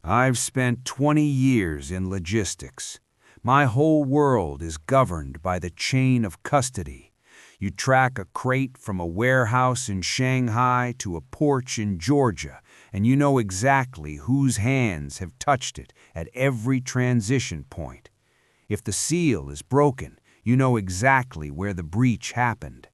I've spent 20 years in logistics. My whole world is governed by the chain of custody. You track a crate from a warehouse in Shanghai to a porch in Georgia, and you know exactly whose hands have touched it at every transition point. If the seal is broken, you know exactly where the breach happened.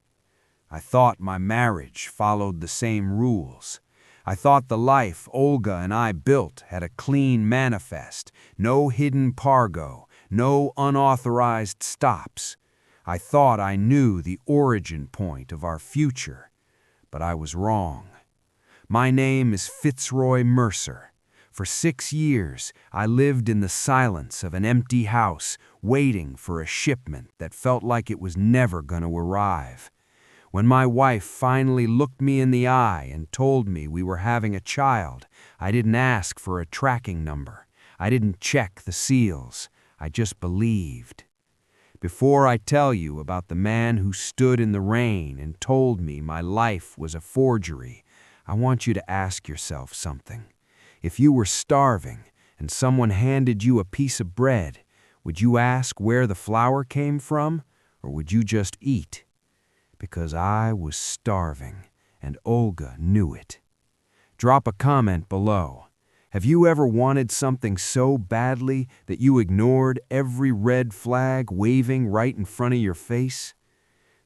I thought my marriage followed the same rules. I thought the life Olga and I built had a clean manifest, no hidden pargo, no unauthorized stops. I thought I knew the origin point of our future, but I was wrong. My name is Fitzroy Mercer. For 6 years, I lived in the silence of an empty house, waiting for a shipment that felt like it was never going to arrive. When my wife finally looked me in the eye and told me we were having a child, I didn't ask for a tracking number. I didn't check the seals. I just believed. Before I tell you about the man who stood in the rain and told me my life was a forgery, I want you to ask yourself something. If you were starving and someone handed you a piece of bread, would you ask where the flour came from, or would you just eat? Because I was starving, and Olga knew it. Drop a comment below. Have you ever wanted something so badly that you ignored every red flag waving right in front of your face?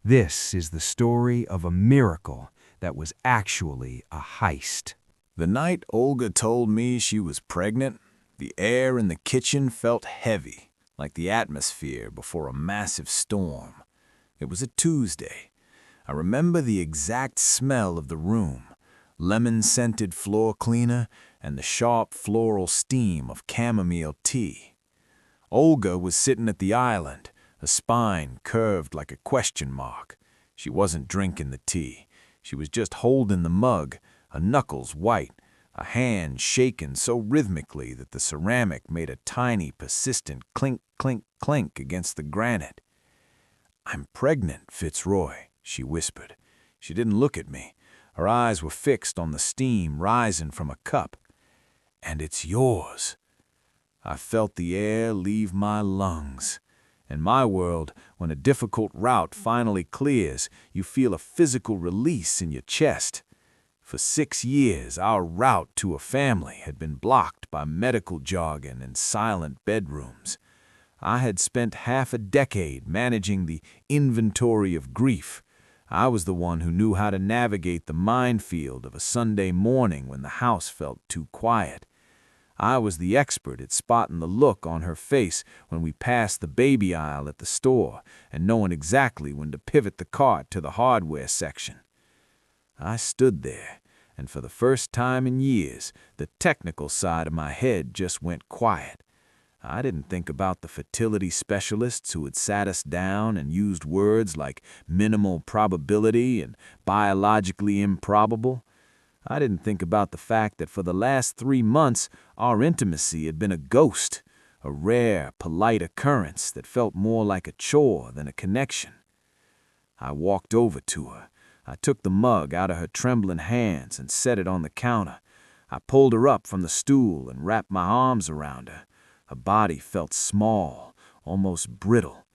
This is the story of a miracle that was actually a heist. The night Olga told me she was pregnant, the air in the kitchen felt heavy, like the atmosphere before a massive storm. It was a Tuesday. I remember the exact smell of the room, lemon-scented floor cleaner and the sharp floral steam of chamomile tea. Olga was sitting at the island, a spine curved like a question mark. She wasn't drinking the tea. She was just holding the mug, her knuckles white, a hand shaken so rhythmically that the ceramic made a tiny, persistent clink, clink, clink against the granite. "I'm pregnant, Fitzroy," she whispered. She didn't look at me. Her eyes were fixed on the steam rising from a cup. "And it's yours." I felt the air leave my lungs. In my world, when a difficult route finally clears, you feel a physical release in your chest. For 6 years, our route to a family had been blocked by medical jargon and silent bedrooms. I had spent half a decade managing the inventory of grief. I was the one who knew how to navigate the minefield of a Sunday morning when the house felt too quiet. I was the expert at spotting the look on her face when we passed the baby aisle at the store and knowing exactly when to pivot the cart to the hardware section. I stood there, and for the first time in years, the technical side of my head just went quiet. I didn't think about the fertility specialists who had sat us down and used words like minimal probability and biologically improbable. I didn't think about the fact that for the last 3 months, our intimacy had been a ghost, a rare, polite occurrence that felt more like a chore than a connection. I walked over to her. I took the mug out of her trembling hands and set it on the counter. I pulled her up from the stool and wrapped my arms around her. Her body felt small, almost brittle.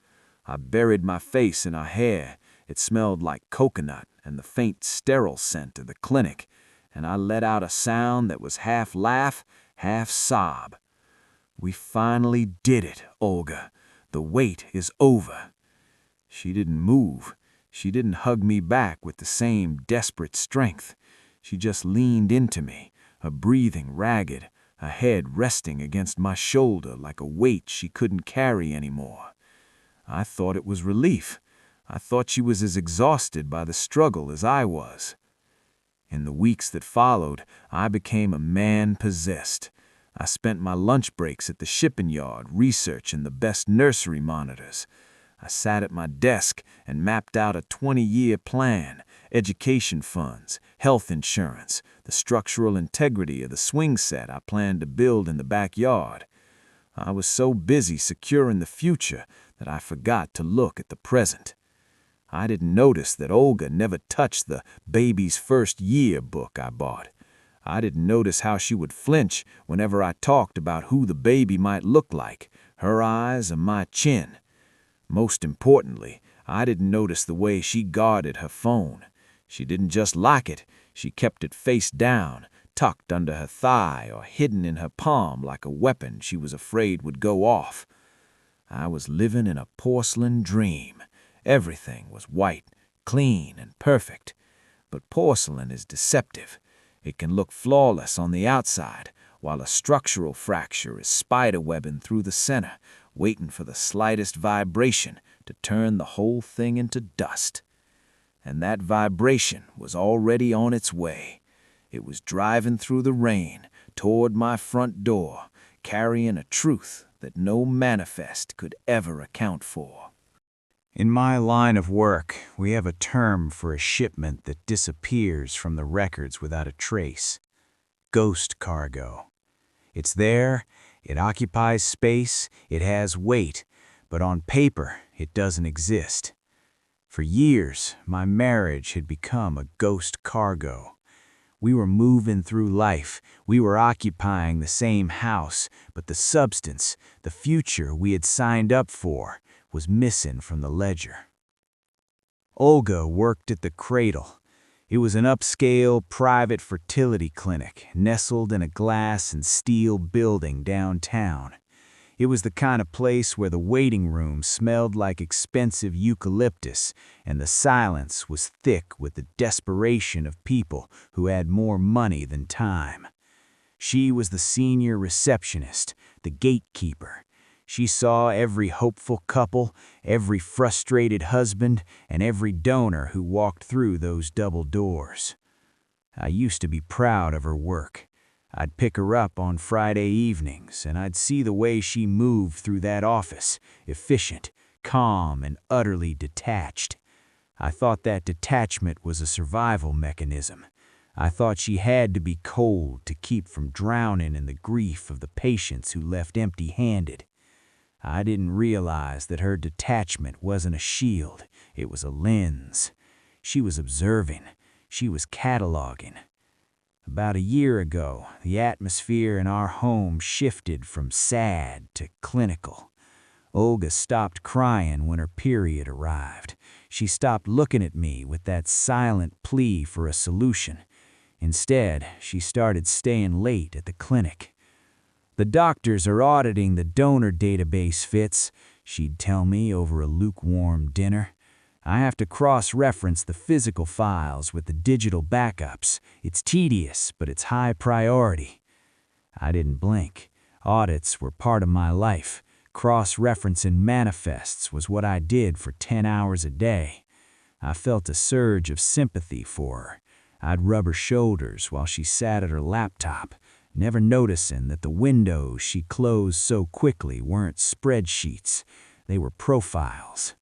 I buried my face in her hair. It smelled like coconut and the faint sterile scent of the clinic, and I let out a sound that was half laugh, half sob. "We finally did it, Olga. The wait is over." She didn't move. She didn't hug me back with the same desperate strength. She just leaned into me, her breathing ragged, her head resting against my shoulder like a weight she couldn't carry anymore. I thought it was relief. I thought she was as exhausted by the struggle as I was. In the weeks that followed, I became a man possessed. I spent my lunch breaks at the shipping yard researching the best nursery monitors. I sat at my desk and mapped out a 20-year plan, education funds, health insurance, the structural integrity of the swing set I planned to build in the backyard. I was so busy securing the future that I forgot to look at the present. I didn't notice that Olga never touched the baby's first year book I bought. I didn't notice how she would flinch whenever I talked about who the baby might look like, her eyes or my chin. Most importantly, I didn't notice the way she guarded her phone. She didn't just lock it, she kept it face down, tucked under her thigh or hidden in her palm like a weapon she was afraid would go off. I was living in a porcelain dream. Everything was white, clean, and perfect. But porcelain is deceptive. It can look flawless on the outside, while a structural fracture is spiderwebbing through the center, waiting for the slightest vibration to turn the whole thing into dust. And that vibration was already on its way. It was driving through the rain toward my front door, carrying a truth that no manifest could ever account for. In my line of work, we have a term for a shipment that disappears from the records without a trace. Ghost cargo. It's there, it occupies space, it has weight, but on paper, it doesn't exist. For years, my marriage had become a ghost cargo. We were moving through life, we were occupying the same house, but the substance, the future we had signed up for, was missing from the ledger. Olga worked at the Cradle. It was an upscale, private fertility clinic nestled in a glass and steel building downtown. It was the kind of place where the waiting room smelled like expensive eucalyptus, and the silence was thick with the desperation of people who had more money than time. She was the senior receptionist, the gatekeeper. She saw every hopeful couple, every frustrated husband, and every donor who walked through those double doors. I used to be proud of her work. I'd pick her up on Friday evenings, and I'd see the way she moved through that office, efficient, calm, and utterly detached. I thought that detachment was a survival mechanism. I thought she had to be cold to keep from drowning in the grief of the patients who left empty-handed. I didn't realize that her detachment wasn't a shield, it was a lens. She was observing, she was cataloging. About a year ago, the atmosphere in our home shifted from sad to clinical. Olga stopped crying when her period arrived. She stopped looking at me with that silent plea for a solution. Instead, she started staying late at the clinic. "The doctors are auditing the donor database, Fitz," she'd tell me over a lukewarm dinner. "I have to cross-reference the physical files with the digital backups. It's tedious, but it's high priority." I didn't blink. Audits were part of my life. Cross-referencing manifests was what I did for 10 hours a day. I felt a surge of sympathy for her. I'd rub her shoulders while she sat at her laptop, never noticing that the windows she closed so quickly weren't spreadsheets. They were profiles.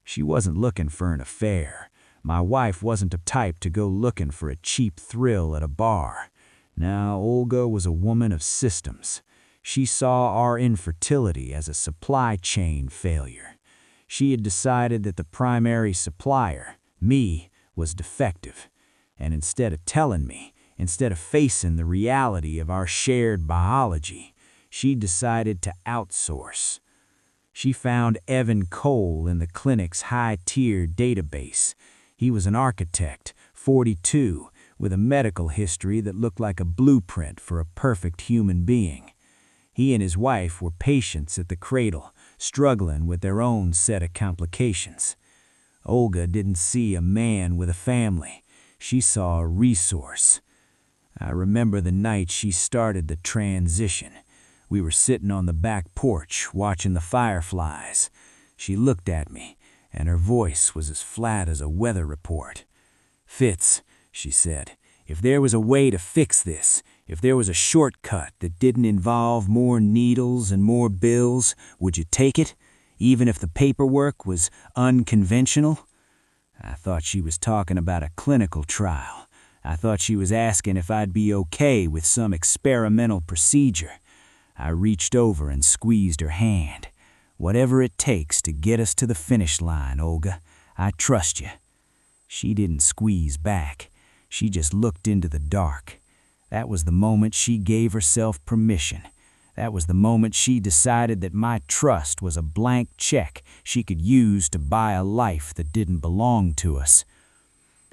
She wasn't looking for an affair. My wife wasn't the type to go looking for a cheap thrill at a bar. Now, Olga was a woman of systems. She saw our infertility as a supply chain failure. She had decided that the primary supplier, me, was defective. And instead of telling me, instead of facing the reality of our shared biology, she decided to outsource. She found Evan Cole in the clinic's high-tier database. He was an architect, 42, with a medical history that looked like a blueprint for a perfect human being. He and his wife were patients at the Cradle, struggling with their own set of complications. Olga didn't see a man with a family. She saw a resource. I remember the night she started the transition. We were sitting on the back porch, watching the fireflies. She looked at me, and her voice was as flat as a weather report. "Fitz," she said, "if there was a way to fix this, if there was a shortcut that didn't involve more needles and more bills, would you take it, even if the paperwork was unconventional?" I thought she was talking about a clinical trial. I thought she was asking if I'd be okay with some experimental procedure. I reached over and squeezed her hand. "Whatever it takes to get us to the finish line, Olga. I trust you." She didn't squeeze back. She just looked into the dark. That was the moment she gave herself permission. That was the moment she decided that my trust was a blank check she could use to buy a life that didn't belong to us.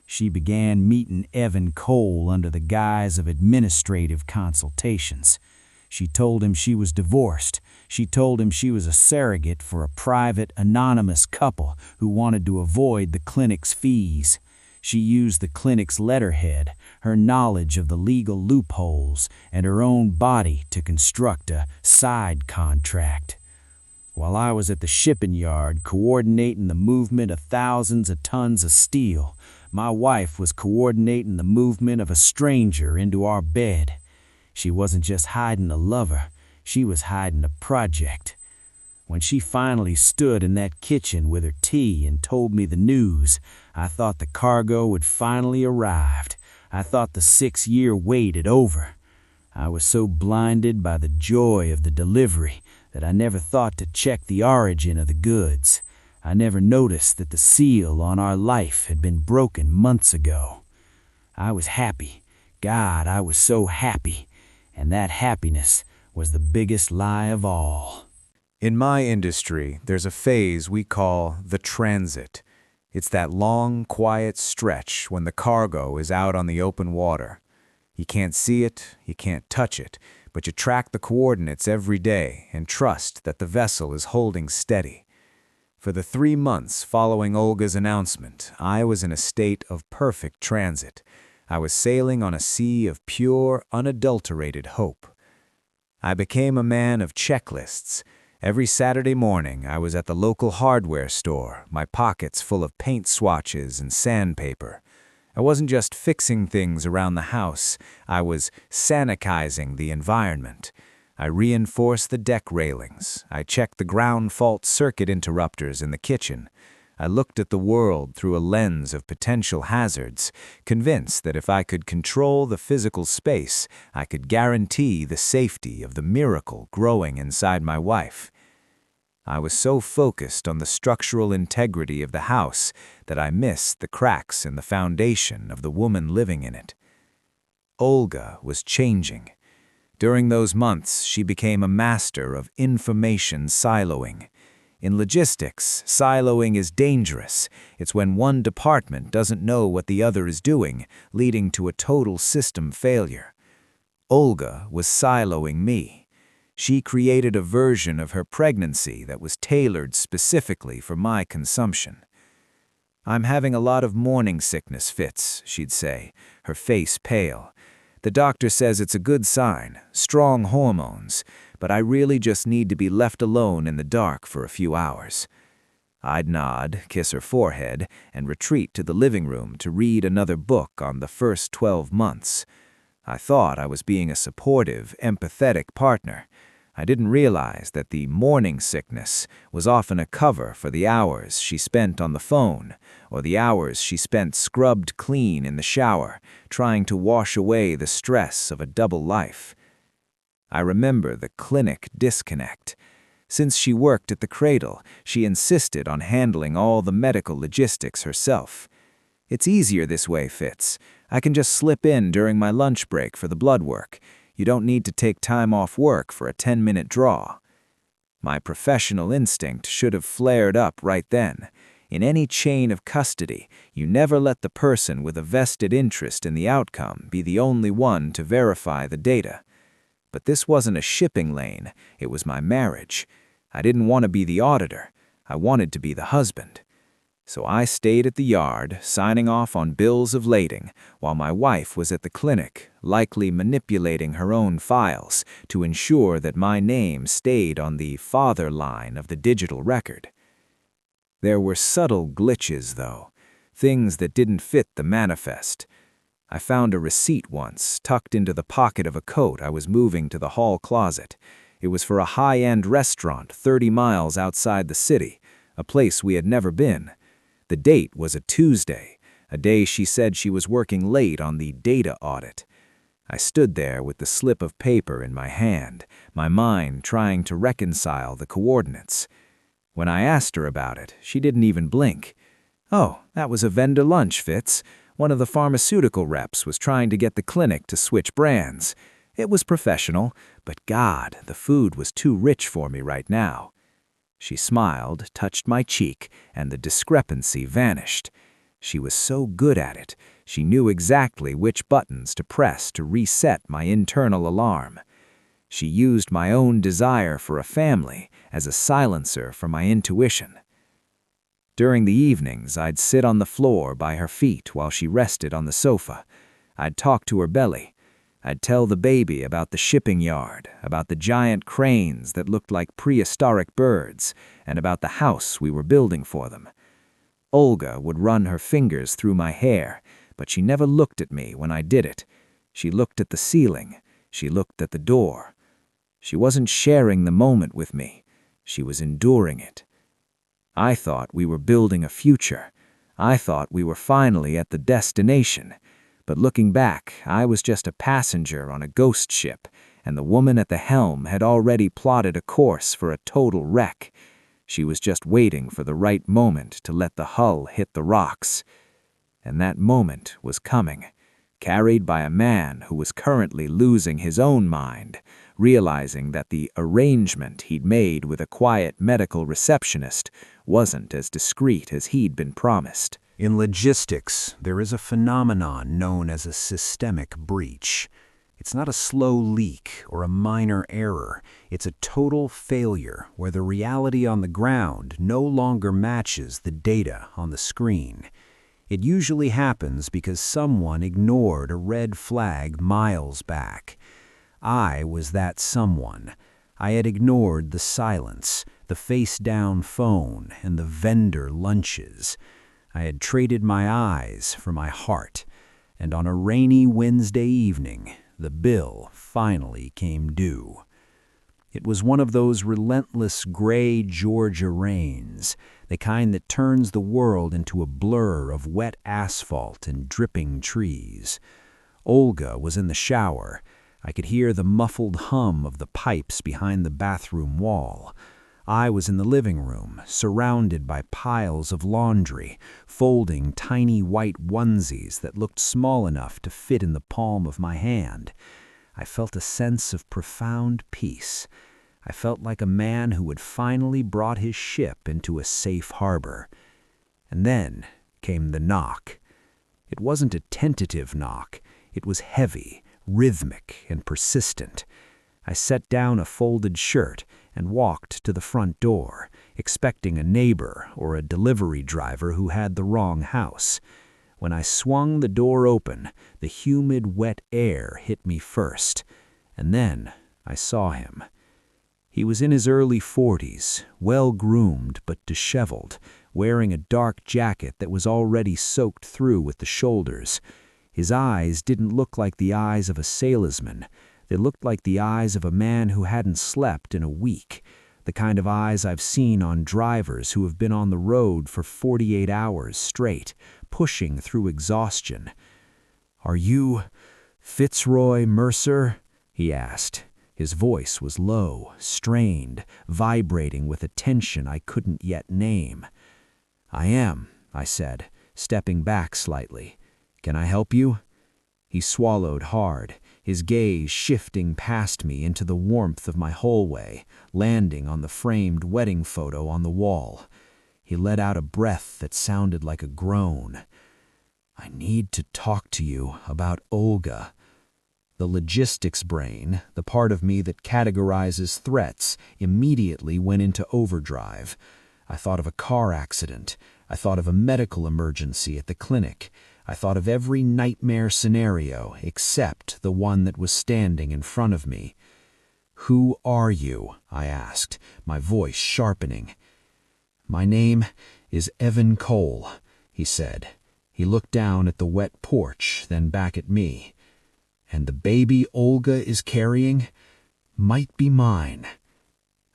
She began meeting Evan Cole under the guise of administrative consultations. She told him she was divorced. She told him she was a surrogate for a private, anonymous couple who wanted to avoid the clinic's fees. She used the clinic's letterhead, her knowledge of the legal loopholes, and her own body to construct a side contract. While I was at the shipping yard coordinating the movement of thousands of tons of steel, my wife was coordinating the movement of a stranger into our bed. She wasn't just hiding a lover, she was hiding a project. When she finally stood in that kitchen with her tea and told me the news, I thought the cargo had finally arrived. I thought the 6-year wait had over. I was so blinded by the joy of the delivery that I never thought to check the origin of the goods. I never noticed that the seal on our life had been broken months ago. I was happy. God, I was so happy. And that happiness was the biggest lie of all. In my industry, there's a phase we call the transit. It's that long, quiet stretch when the cargo is out on the open water. You can't see it, you can't touch it, but you track the coordinates every day and trust that the vessel is holding steady. For the 3 months following Olga's announcement, I was in a state of perfect transit. I was sailing on a sea of pure, unadulterated hope. I became a man of checklists. Every Saturday morning, I was at the local hardware store, my pockets full of paint swatches and sandpaper. I wasn't just fixing things around the house, I was sanitizing the environment. I reinforced the deck railings. I checked the ground fault circuit interrupters in the kitchen. I looked at the world through a lens of potential hazards, convinced that if I could control the physical space, I could guarantee the safety of the miracle growing inside my wife. I was so focused on the structural integrity of the house that I missed the cracks in the foundation of the woman living in it. Olga was changing. During those months, she became a master of information siloing. In logistics, siloing is dangerous. It's when one department doesn't know what the other is doing, leading to a total system failure. Olga was siloing me. She created a version of her pregnancy that was tailored specifically for my consumption. "I'm having a lot of morning sickness fits," she'd say, her face pale. "The doctor says it's a good sign, strong hormones, but I really just need to be left alone in the dark for a few hours." I'd nod, kiss her forehead, and retreat to the living room to read another book on the first 12 months. I thought I was being a supportive, empathetic partner. I didn't realize that the morning sickness was often a cover for the hours she spent on the phone, or the hours she spent scrubbed clean in the shower, trying to wash away the stress of a double life. I remember the clinic disconnect. Since she worked at the cradle, she insisted on handling all the medical logistics herself. "It's easier this way, Fitz. I can just slip in during my lunch break for the blood work. You don't need to take time off work for a 10-minute draw." My professional instinct should have flared up right then. In any chain of custody, you never let the person with a vested interest in the outcome be the only one to verify the data. But this wasn't a shipping lane, it was my marriage. I didn't want to be the auditor, I wanted to be the husband. So I stayed at the yard, signing off on bills of lading, while my wife was at the clinic, likely manipulating her own files to ensure that my name stayed on the father line of the digital record. There were subtle glitches, though, things that didn't fit the manifest. I found a receipt once, tucked into the pocket of a coat I was moving to the hall closet. It was for a high-end restaurant 30 miles outside the city, a place we had never been. The date was a Tuesday, a day she said she was working late on the data audit. I stood there with the slip of paper in my hand, my mind trying to reconcile the coordinates. When I asked her about it, she didn't even blink. "Oh, that was a vendor lunch, Fitz. One of the pharmaceutical reps was trying to get the clinic to switch brands. It was professional, but God, the food was too rich for me right now. She smiled, touched my cheek, and the discrepancy vanished. She was so good at it, she knew exactly which buttons to press to reset my internal alarm. She used my own desire for a family as a silencer for my intuition. During the evenings, I'd sit on the floor by her feet while she rested on the sofa. I'd talk to her belly. I'd tell the baby about the shipping yard, about the giant cranes that looked like prehistoric birds, and about the house we were building for them. Olga would run her fingers through my hair, but she never looked at me when I did it. She looked at the ceiling. She looked at the door. She wasn't sharing the moment with me. She was enduring it. I thought we were building a future. I thought we were finally at the destination. But looking back, I was just a passenger on a ghost ship, and the woman at the helm had already plotted a course for a total wreck. She was just waiting for the right moment to let the hull hit the rocks. And that moment was coming, carried by a man who was currently losing his own mind, realizing that the arrangement he'd made with a quiet medical receptionist wasn't as discreet as he'd been promised. In logistics, there is a phenomenon known as a systemic breach. It's not a slow leak or a minor error. It's a total failure where the reality on the ground no longer matches the data on the screen. It usually happens because someone ignored a red flag miles back. I was that someone. I had ignored the silence, the face-down phone, and the vendor lunches. I had traded my eyes for my heart, and on a rainy Wednesday evening, the bill finally came due. It was one of those relentless gray Georgia rains, the kind that turns the world into a blur of wet asphalt and dripping trees. Olga was in the shower. I could hear the muffled hum of the pipes behind the bathroom wall. I was in the living room, surrounded by piles of laundry, folding tiny white onesies that looked small enough to fit in the palm of my hand. I felt a sense of profound peace. I felt like a man who had finally brought his ship into a safe harbor. And then came the knock. It wasn't a tentative knock. It was heavy, rhythmic, and persistent. I set down a folded shirt and walked to the front door, expecting a neighbor or a delivery driver who had the wrong house. When I swung the door open, the humid, wet air hit me first, and then I saw him. He was in his early 40s, well-groomed but disheveled, wearing a dark jacket that was already soaked through with the shoulders. His eyes didn't look like the eyes of a salesman. They looked like the eyes of a man who hadn't slept in a week, the kind of eyes I've seen on drivers who have been on the road for 48 hours straight, pushing through exhaustion. "Are you Fitzroy Mercer?" he asked. His voice was low, strained, vibrating with a tension I couldn't yet name. "I am," I said, stepping back slightly. "Can I help you?" He swallowed hard, his gaze shifting past me into the warmth of my hallway, landing on the framed wedding photo on the wall. He let out a breath that sounded like a groan. "I need to talk to you about Olga." The logistics brain, the part of me that categorizes threats, immediately went into overdrive. I thought of a car accident. I thought of a medical emergency at the clinic. I thought of every nightmare scenario except the one that was standing in front of me. "Who are you?" I asked, my voice sharpening. "My name is Evan Cole," he said. He looked down at the wet porch, then back at me. "And the baby Olga is carrying might be mine."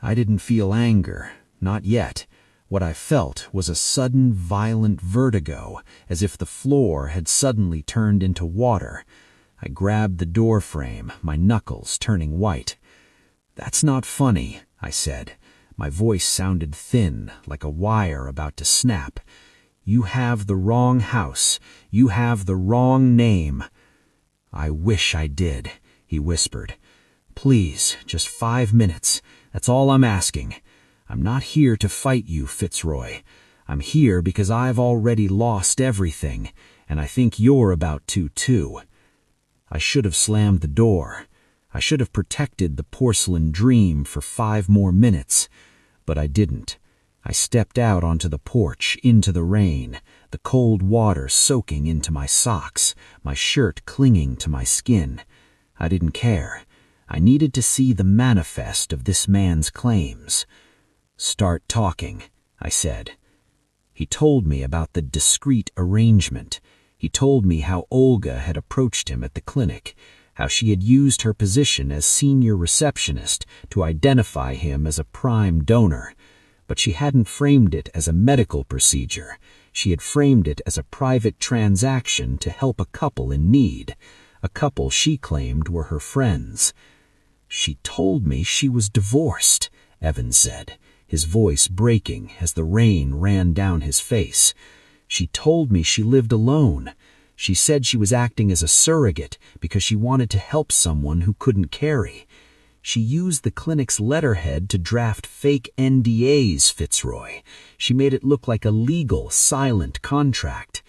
I didn't feel anger, not yet. What I felt was a sudden violent vertigo, as if the floor had suddenly turned into water. I grabbed the door frame, my knuckles turning white. "That's not funny," I said. My voice sounded thin, like a wire about to snap. You have the wrong house. You have the wrong name." "I wish I did," he whispered. "Please, just 5 minutes. That's all I'm asking. I'm not here to fight you, Fitzroy. I'm here because I've already lost everything, and I think you're about to, too." I should have slammed the door. I should have protected the porcelain dream for 5 more minutes, but I didn't. I stepped out onto the porch, into the rain, the cold water soaking into my socks, my shirt clinging to my skin. I didn't care. I needed to see the manifest of this man's claims. "Start talking," I said. He told me about the discreet arrangement. He told me how Olga had approached him at the clinic, how she had used her position as senior receptionist to identify him as a prime donor. But she hadn't framed it as a medical procedure. She had framed it as a private transaction to help a couple in need, a couple she claimed were her friends. "She told me she was divorced," Evan said, his voice breaking as the rain ran down his face. "She told me she lived alone. She said she was acting as a surrogate because she wanted to help someone who couldn't carry. She used the clinic's letterhead to draft fake NDAs, Fitzroy. She made it look like a legal, silent contract."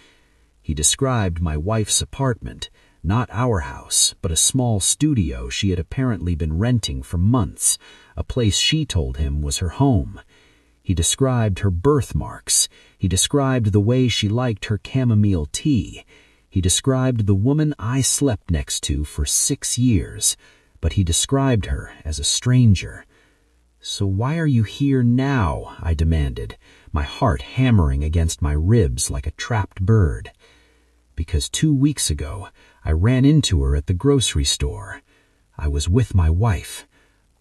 He described my wife's apartment, not our house, but a small studio she had apparently been renting for months, a place she told him was her home. He described her birthmarks. He described the way she liked her chamomile tea. He described the woman I slept next to for 6 years, but he described her as a stranger. "So why are you here now?" I demanded, my heart hammering against my ribs like a trapped bird. "Because 2 weeks ago, I ran into her at the grocery store. I was with my wife.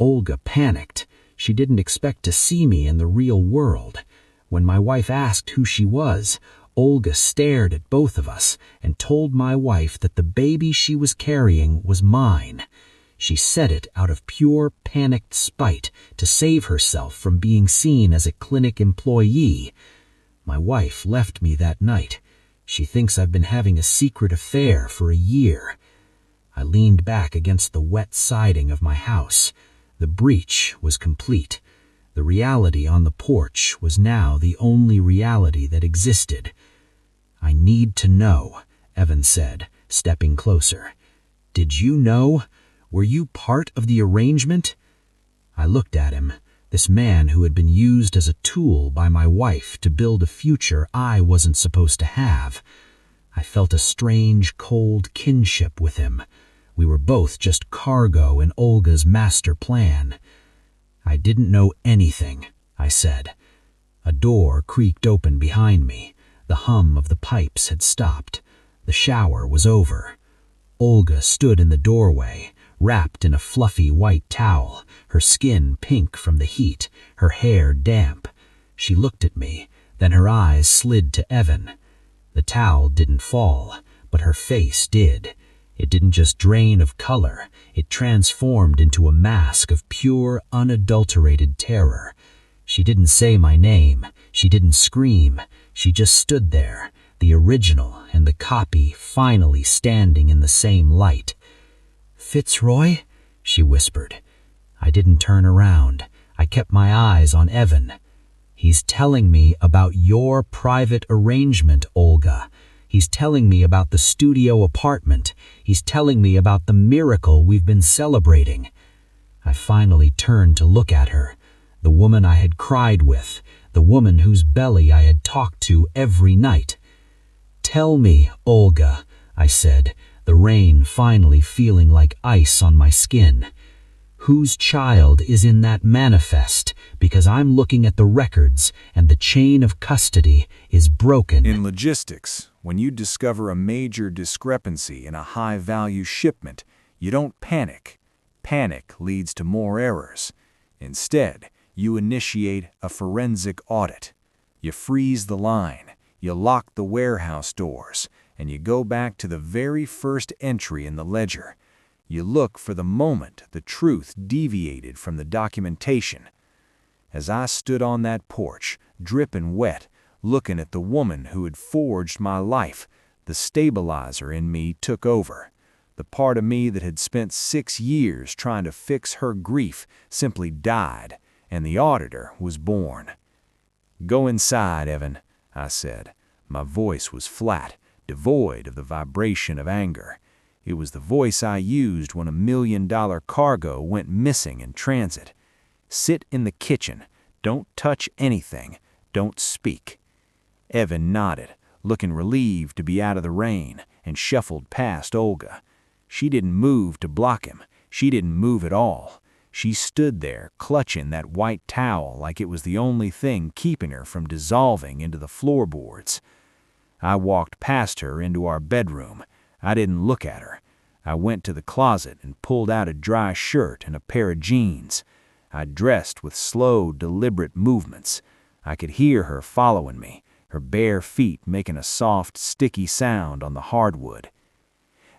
Olga panicked. She didn't expect to see me in the real world. When my wife asked who she was, Olga stared at both of us and told my wife that the baby she was carrying was mine. She said it out of pure panicked spite to save herself from being seen as a clinic employee. My wife left me that night. She thinks I've been having a secret affair for a year." I leaned back against the wet siding of my house. The breach was complete. The reality on the porch was now the only reality that existed. "I need to know," Evan said, stepping closer. "Did you know? Were you part of the arrangement?" I looked at him, this man who had been used as a tool by my wife to build a future I wasn't supposed to have. I felt a strange, cold kinship with him. We were both just cargo in Olga's master plan. "I didn't know anything," I said. A door creaked open behind me. The hum of the pipes had stopped. The shower was over. Olga stood in the doorway, wrapped in a fluffy white towel, her skin pink from the heat, her hair damp. She looked at me, then her eyes slid to Evan. The towel didn't fall, but her face did. It didn't just drain of color, it transformed into a mask of pure, unadulterated terror. She didn't say my name, she didn't scream, she just stood there, the original and the copy finally standing in the same light. "Fitzroy?" she whispered. I didn't turn around. I kept my eyes on Evan. "He's telling me about your private arrangement, Olga. He's telling me about the studio apartment. He's telling me about the miracle we've been celebrating." I finally turned to look at her, the woman I had cried with, the woman whose belly I had talked to every night. "Tell me, Olga," I said, the rain finally feeling like ice on my skin. "Whose child is in that manifest? Because I'm looking at the records and the chain of custody is broken." In logistics, when you discover a major discrepancy in a high-value shipment, you don't panic. Panic leads to more errors. Instead, you initiate a forensic audit. You freeze the line, you lock the warehouse doors, and you go back to the very first entry in the ledger. You look for the moment the truth deviated from the documentation. As I stood on that porch, dripping wet, looking at the woman who had forged my life. The stabilizer in me took over. The part of me that had spent 6 years trying to fix her grief simply died, and the auditor was born. "Go inside, Evan," I said. My voice was flat, devoid of the vibration of anger. It was the voice I used when $1 million cargo went missing in transit. "Sit in the kitchen. Don't touch anything. Don't speak." Evan nodded, looking relieved to be out of the rain, and shuffled past Olga. She didn't move to block him. She didn't move at all. She stood there, clutching that white towel like it was the only thing keeping her from dissolving into the floorboards. I walked past her into our bedroom. I didn't look at her. I went to the closet and pulled out a dry shirt and a pair of jeans. I dressed with slow, deliberate movements. I could hear her following me, her bare feet making a soft, sticky sound on the hardwood.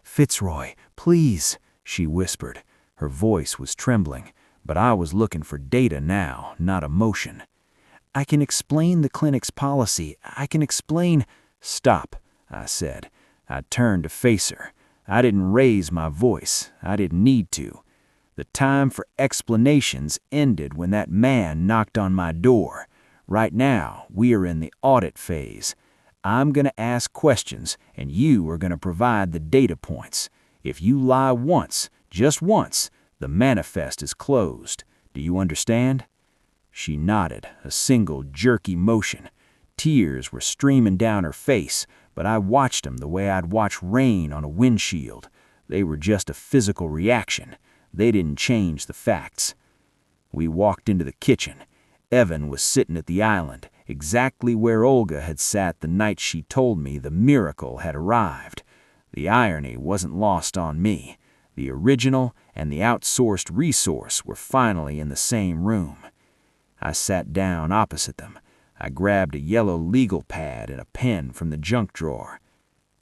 "Fitzroy, please," she whispered. Her voice was trembling, but I was looking for data now, not emotion. "I can explain the clinic's policy. I can explain—" "Stop," I said. I turned to face her. I didn't raise my voice. I didn't need to. The time for explanations ended when that man knocked on my door. Right now, we are in the audit phase. I'm going to ask questions, and you are going to provide the data points. If you lie once, just once, the manifest is closed. Do you understand?" She nodded, a single jerky motion. Tears were streaming down her face, but I watched them the way I'd watch rain on a windshield. They were just a physical reaction. They didn't change the facts. We walked into the kitchen. Evan was sitting at the island, exactly where Olga had sat the night she told me the miracle had arrived. The irony wasn't lost on me. The original and the outsourced resource were finally in the same room. I sat down opposite them. I grabbed a yellow legal pad and a pen from the junk drawer.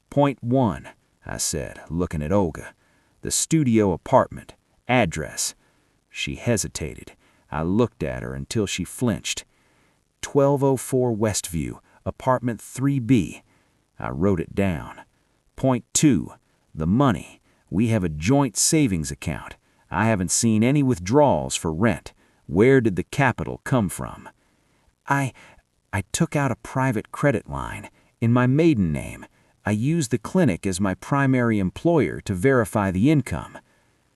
"Point 1, I said, looking at Olga. "The studio apartment. Address." She hesitated. I looked at her until she flinched. 1204 Westview, apartment 3B. I wrote it down. "Point 2, the money. We have a joint savings account. I haven't seen any withdrawals for rent. Where did the capital come from?" I took out a private credit line. In my maiden name. I used the clinic as my primary employer to verify the income.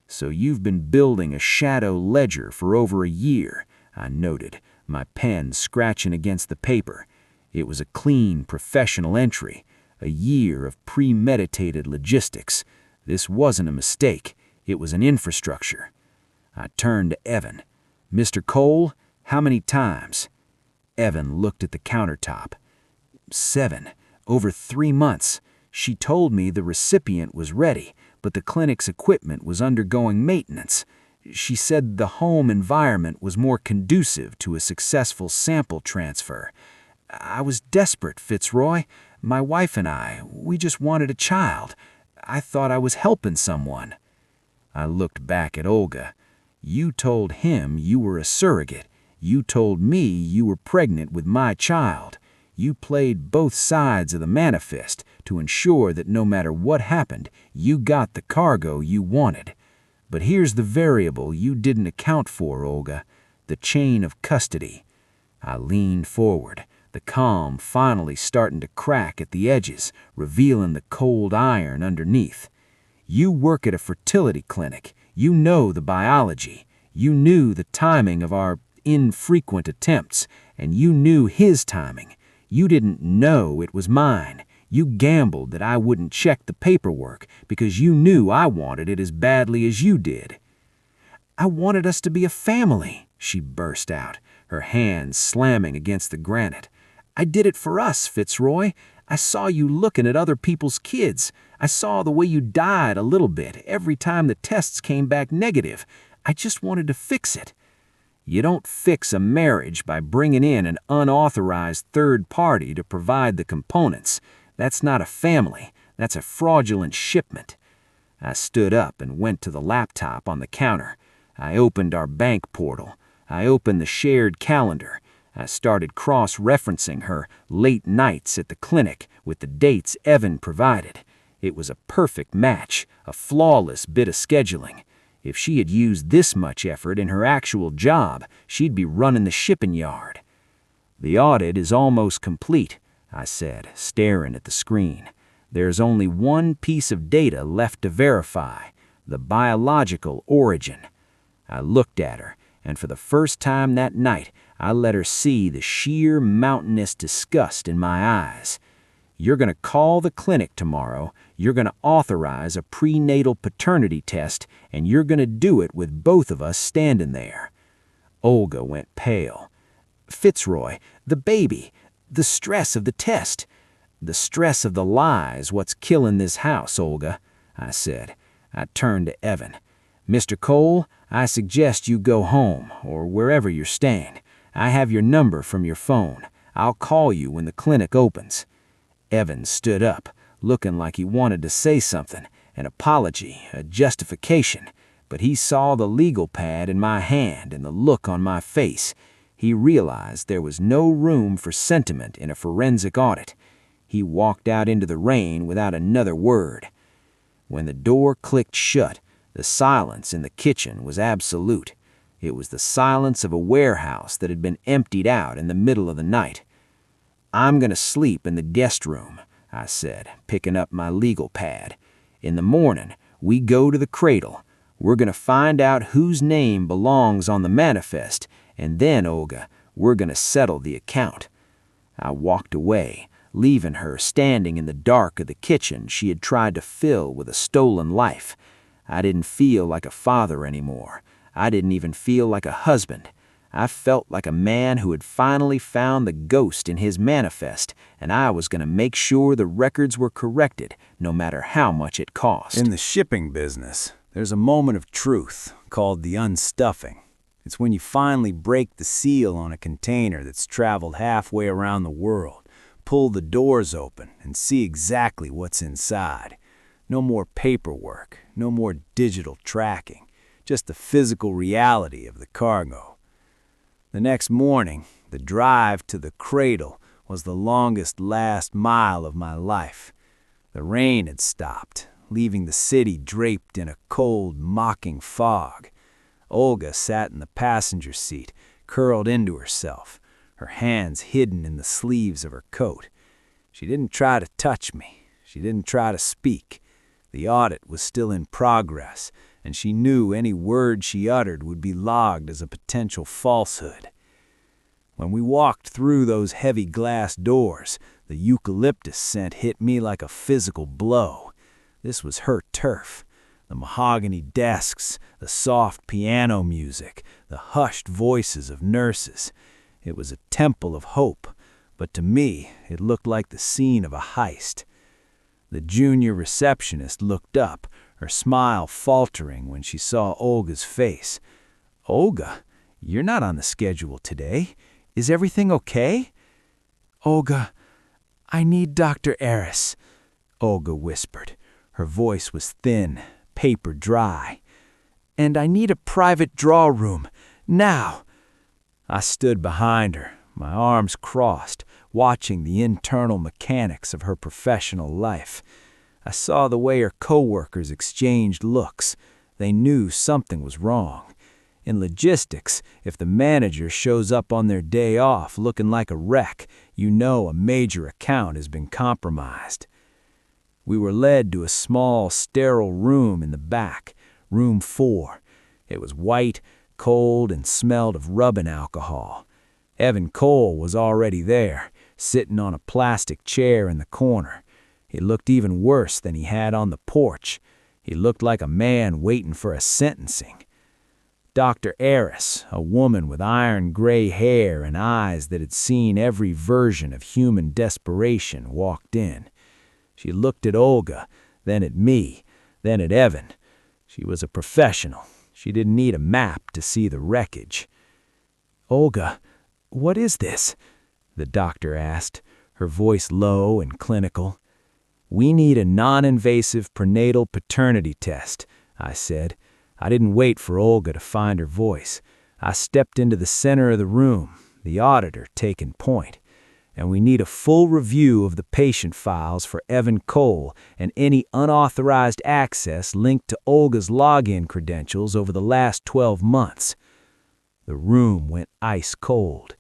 "So you've been building a shadow ledger for over a year," I noted, my pen scratching against the paper. It was a clean, professional entry. A year of premeditated logistics. This wasn't a mistake. It was an infrastructure. I turned to Evan. "Mr. Cole, how many times?" Evan looked at the countertop. 7, over 3 months. She told me the recipient was ready, but the clinic's equipment was undergoing maintenance. She said the home environment was more conducive to a successful sample transfer. I was desperate, Fitzroy. My wife and we just wanted a child. I thought I was helping someone. I looked back at Olga. "You told him you were a surrogate. You told me you were pregnant with my child. You played both sides of the manifest to ensure that no matter what happened, you got the cargo you wanted. But here's the variable you didn't account for, Olga, the chain of custody." I leaned forward, the calm finally starting to crack at the edges, revealing the cold iron underneath. "You work at a fertility clinic. You know the biology. You knew the timing of our infrequent attempts, and you knew his timing. You didn't know it was mine. You gambled that I wouldn't check the paperwork because you knew I wanted it as badly as you did." "I wanted us to be a family," she burst out, her hands slamming against the granite. "I did it for us, Fitzroy. I saw you looking at other people's kids. I saw the way you died a little bit every time the tests came back negative. I just wanted to fix it." You don't fix a marriage by bringing in an unauthorized third party to provide the components. That's not a family. That's a fraudulent shipment. I stood up and went to the laptop on the counter. I opened our bank portal. I opened the shared calendar. I started cross-referencing her late nights at the clinic with the dates Evan provided. It was a perfect match, a flawless bit of scheduling. If she had used this much effort in her actual job, she'd be running the shipping yard. "The audit is almost complete," I said, staring at the screen. "There's only one piece of data left to verify, the biological origin." I looked at her, and for the first time that night, I let her see the sheer mountainous disgust in my eyes. "You're going to call the clinic tomorrow, you're going to authorize a prenatal paternity test, and you're going to do it with both of us standing there." Olga went pale. "Fitzroy, the baby, the stress of the test." "The stress of the lies what's killing this house, Olga," I said. I turned to Evan. "Mr. Cole, I suggest you go home, or wherever you're staying. I have your number from your phone. I'll call you when the clinic opens." Evan stood up, looking like he wanted to say something, an apology, a justification, but he saw the legal pad in my hand and the look on my face. He realized there was no room for sentiment in a forensic audit. He walked out into the rain without another word. When the door clicked shut, the silence in the kitchen was absolute. It was the silence of a warehouse that had been emptied out in the middle of the night. "I'm going to sleep in the guest room," I said, picking up my legal pad. "In the morning, we go to the cradle. We're going to find out whose name belongs on the manifest, and then, Olga, we're going to settle the account." I walked away, leaving her standing in the dark of the kitchen she had tried to fill with a stolen life. I didn't feel like a father anymore. I didn't even feel like a husband. I felt like a man who had finally found the ghost in his manifest, and I was going to make sure the records were corrected, no matter how much it cost. In the shipping business, there's a moment of truth called the unstuffing. It's when you finally break the seal on a container that's traveled halfway around the world, pull the doors open, and see exactly what's inside. No more paperwork, no more digital tracking, just the physical reality of the cargo. The next morning, the drive to the cradle was the longest last mile of my life. The rain had stopped, leaving the city draped in a cold, mocking fog. Olga sat in the passenger seat, curled into herself, her hands hidden in the sleeves of her coat. She didn't try to touch me. She didn't try to speak. The audit was still in progress, and she knew any word she uttered would be logged as a potential falsehood. When we walked through those heavy glass doors, the eucalyptus scent hit me like a physical blow. This was her turf. The mahogany desks, the soft piano music, the hushed voices of nurses. It was a temple of hope, but to me it looked like the scene of a heist. The junior receptionist looked up, her smile faltering when she saw Olga's face. "Olga, you're not on the schedule today. Is everything okay?" "Olga, I need Dr. Eris," Olga whispered. Her voice was thin, paper dry. "And I need a private draw room, now." I stood behind her, my arms crossed, watching the internal mechanics of her professional life. I saw the way her coworkers exchanged looks. They knew something was wrong. In logistics, if the manager shows up on their day off looking like a wreck, you know a major account has been compromised. We were led to a small, sterile room in the back, room 4. It was white, cold, and smelled of rubbing alcohol. Evan Cole was already there, sitting on a plastic chair in the corner. He looked even worse than he had on the porch. He looked like a man waiting for a sentencing. Dr. Eris, a woman with iron gray hair and eyes that had seen every version of human desperation, walked in. She looked at Olga, then at me, then at Evan. She was a professional. She didn't need a map to see the wreckage. "Olga, what is this?" the doctor asked, her voice low and clinical. "We need a non-invasive prenatal paternity test," I said. I didn't wait for Olga to find her voice. I stepped into the center of the room. the auditor taking point, and we need a full review of the patient files for Evan Cole and any unauthorized access linked to Olga's login credentials over the last 12 months. The room went ice cold.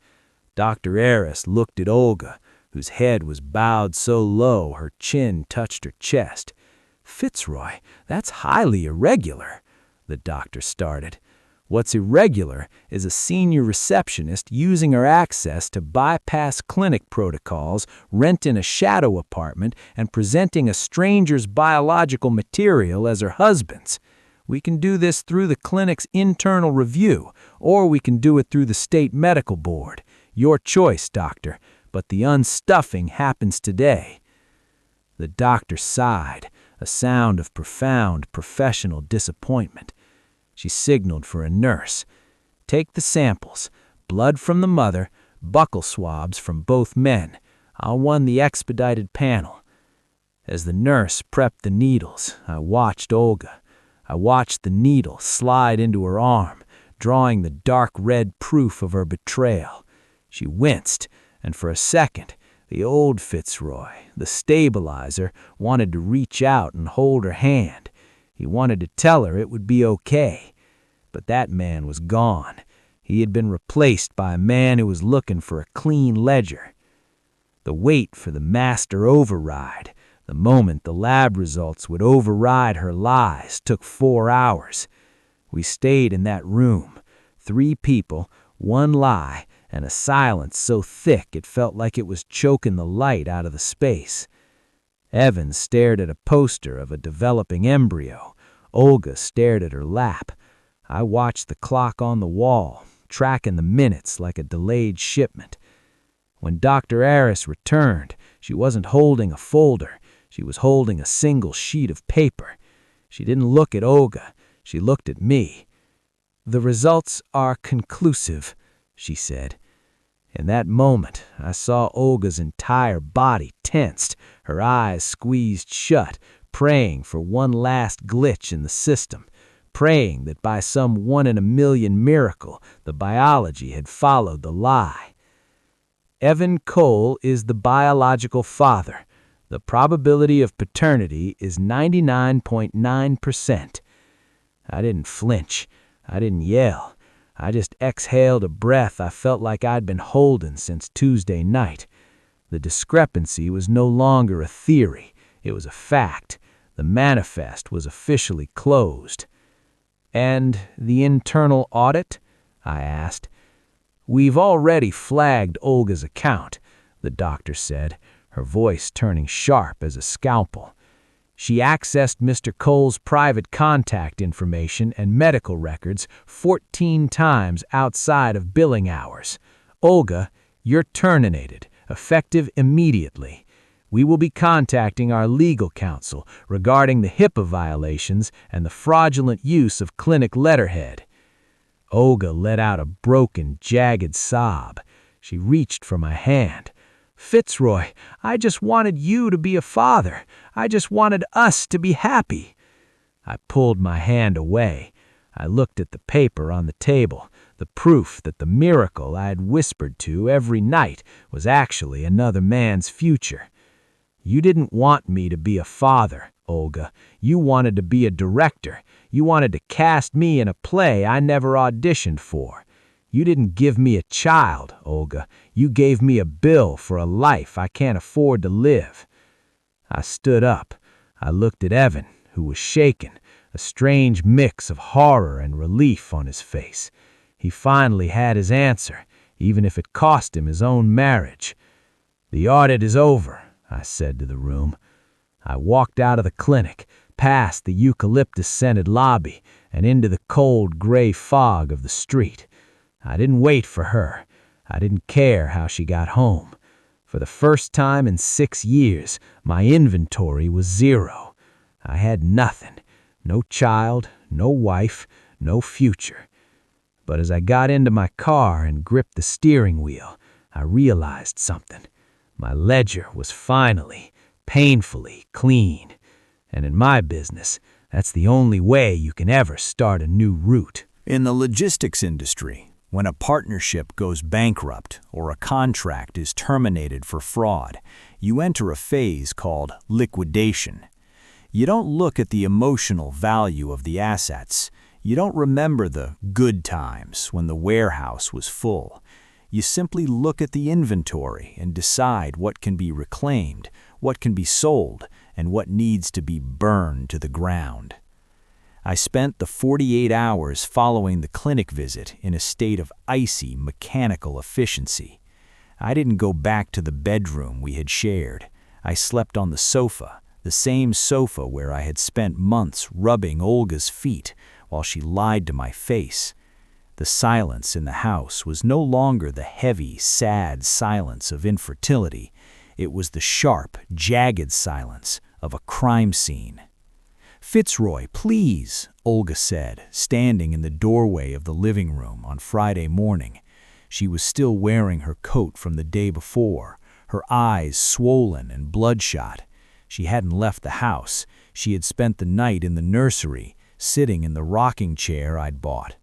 Dr. Aris looked at Olga, whose head was bowed so low her chin touched her chest. "Fitzroy, that's highly irregular," the doctor started. "What's irregular is a senior receptionist using her access to bypass clinic protocols, renting a shadow apartment, and presenting a stranger's biological material as her husband's. We can do this through the clinic's internal review, or we can do it through the state medical board. Your choice, doctor, but the unstuffing happens today." The doctor sighed, a sound of profound professional disappointment. She signaled for a nurse. "Take the samples, blood from the mother, buccal swabs from both men. I'll run the expedited panel." As the nurse prepped the needles, I watched Olga. I watched the needle slide into her arm, drawing the dark red proof of her betrayal. She winced, and for a second, the old Fitzroy, the stabilizer, wanted to reach out and hold her hand. He wanted to tell her it would be okay. But that man was gone. He had been replaced by a man who was looking for a clean ledger. The wait for the master override, the moment the lab results would override her lies, took 4 hours. We stayed in that room, 3 people, 1 lie, and a silence so thick it felt like it was choking the light out of the space. Evan stared at a poster of a developing embryo. Olga stared at her lap. I watched the clock on the wall, tracking the minutes like a delayed shipment. When Dr. Aris returned, she wasn't holding a folder. She was holding a single sheet of paper. She didn't look at Olga. She looked at me. "The results are conclusive," she said. In that moment, I saw Olga's entire body tensed, her eyes squeezed shut, praying for one last glitch in the system, praying that by some 1-in-a-million miracle, the biology had followed the lie. "Evan Cole is the biological father. The probability of paternity is 99.9%. I didn't flinch. I didn't yell. I just exhaled a breath I felt like I'd been holding since Tuesday night. The discrepancy was no longer a theory. It was a fact. The manifest was officially closed. "And the internal audit?" I asked. "We've already flagged Olga's account," the doctor said, her voice turning sharp as a scalpel. "She accessed Mr. Cole's private contact information and medical records 14 times outside of billing hours. Olga, you're terminated, effective immediately. We will be contacting our legal counsel regarding the HIPAA violations and the fraudulent use of clinic letterhead." Olga let out a broken, jagged sob. She reached for my hand. "Fitzroy, I just wanted you to be a father. I just wanted us to be happy." I pulled my hand away. I looked at the paper on the table, the proof that the miracle I had whispered to every night was actually another man's future. "You didn't want me to be a father, Olga. You wanted to be a director. You wanted to cast me in a play I never auditioned for. You didn't give me a child, Olga. You gave me a bill for a life I can't afford to live." I stood up. I looked at Evan, who was shaken, a strange mix of horror and relief on his face. He finally had his answer, even if it cost him his own marriage. "The audit is over," I said to the room. I walked out of the clinic, past the eucalyptus-scented lobby, and into the cold gray fog of the street. I didn't wait for her. I didn't care how she got home. For the first time in 6 years, my inventory was 0. I had nothing. No child, no wife, no future. But as I got into my car and gripped the steering wheel, I realized something. My ledger was finally, painfully clean. And in my business, that's the only way you can ever start a new route. In the logistics industry, When a partnership goes bankrupt or a contract is terminated for fraud, you enter a phase called liquidation. You don't look at the emotional value of the assets. You don't remember the good times when the warehouse was full. You simply look at the inventory and decide what can be reclaimed, what can be sold, and what needs to be burned to the ground. I spent the 48 hours following the clinic visit in a state of icy mechanical efficiency. I didn't go back to the bedroom we had shared. I slept on the sofa, the same sofa where I had spent months rubbing Olga's feet while she lied to my face. The silence in the house was no longer the heavy, sad silence of infertility. It was the sharp, jagged silence of a crime scene. "Fitzroy, please," Olga said, standing in the doorway of the living room on Friday morning. She was still wearing her coat from the day before, her eyes swollen and bloodshot. She hadn't left the house. She had spent the night in the nursery, sitting in the rocking chair I'd bought.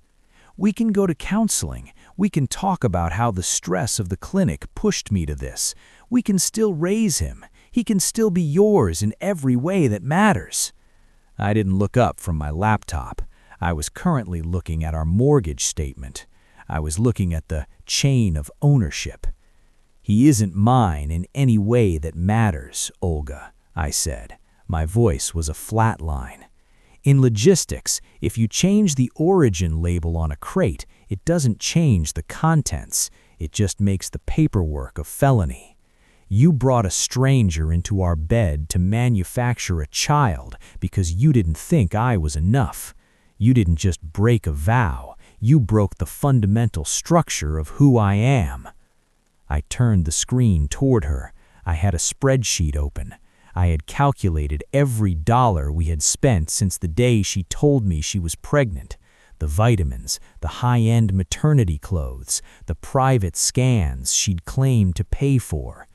"We can go to counseling. We can talk about how the stress of the clinic pushed me to this. We can still raise him. He can still be yours in every way that matters." I didn't look up from my laptop. I was currently looking at our mortgage statement. I was looking at the chain of ownership. "He isn't mine in any way that matters, Olga," I said. My voice was a flat line. "In logistics, if you change the origin label on a crate, it doesn't change the contents. It just makes the paperwork a felony. You brought a stranger into our bed to manufacture a child because you didn't think I was enough. You didn't just break a vow. You broke the fundamental structure of who I am." I turned the screen toward her. I had a spreadsheet open. I had calculated every dollar we had spent since the day she told me she was pregnant. The vitamins, the high-end maternity clothes, the private scans she'd claimed to pay for.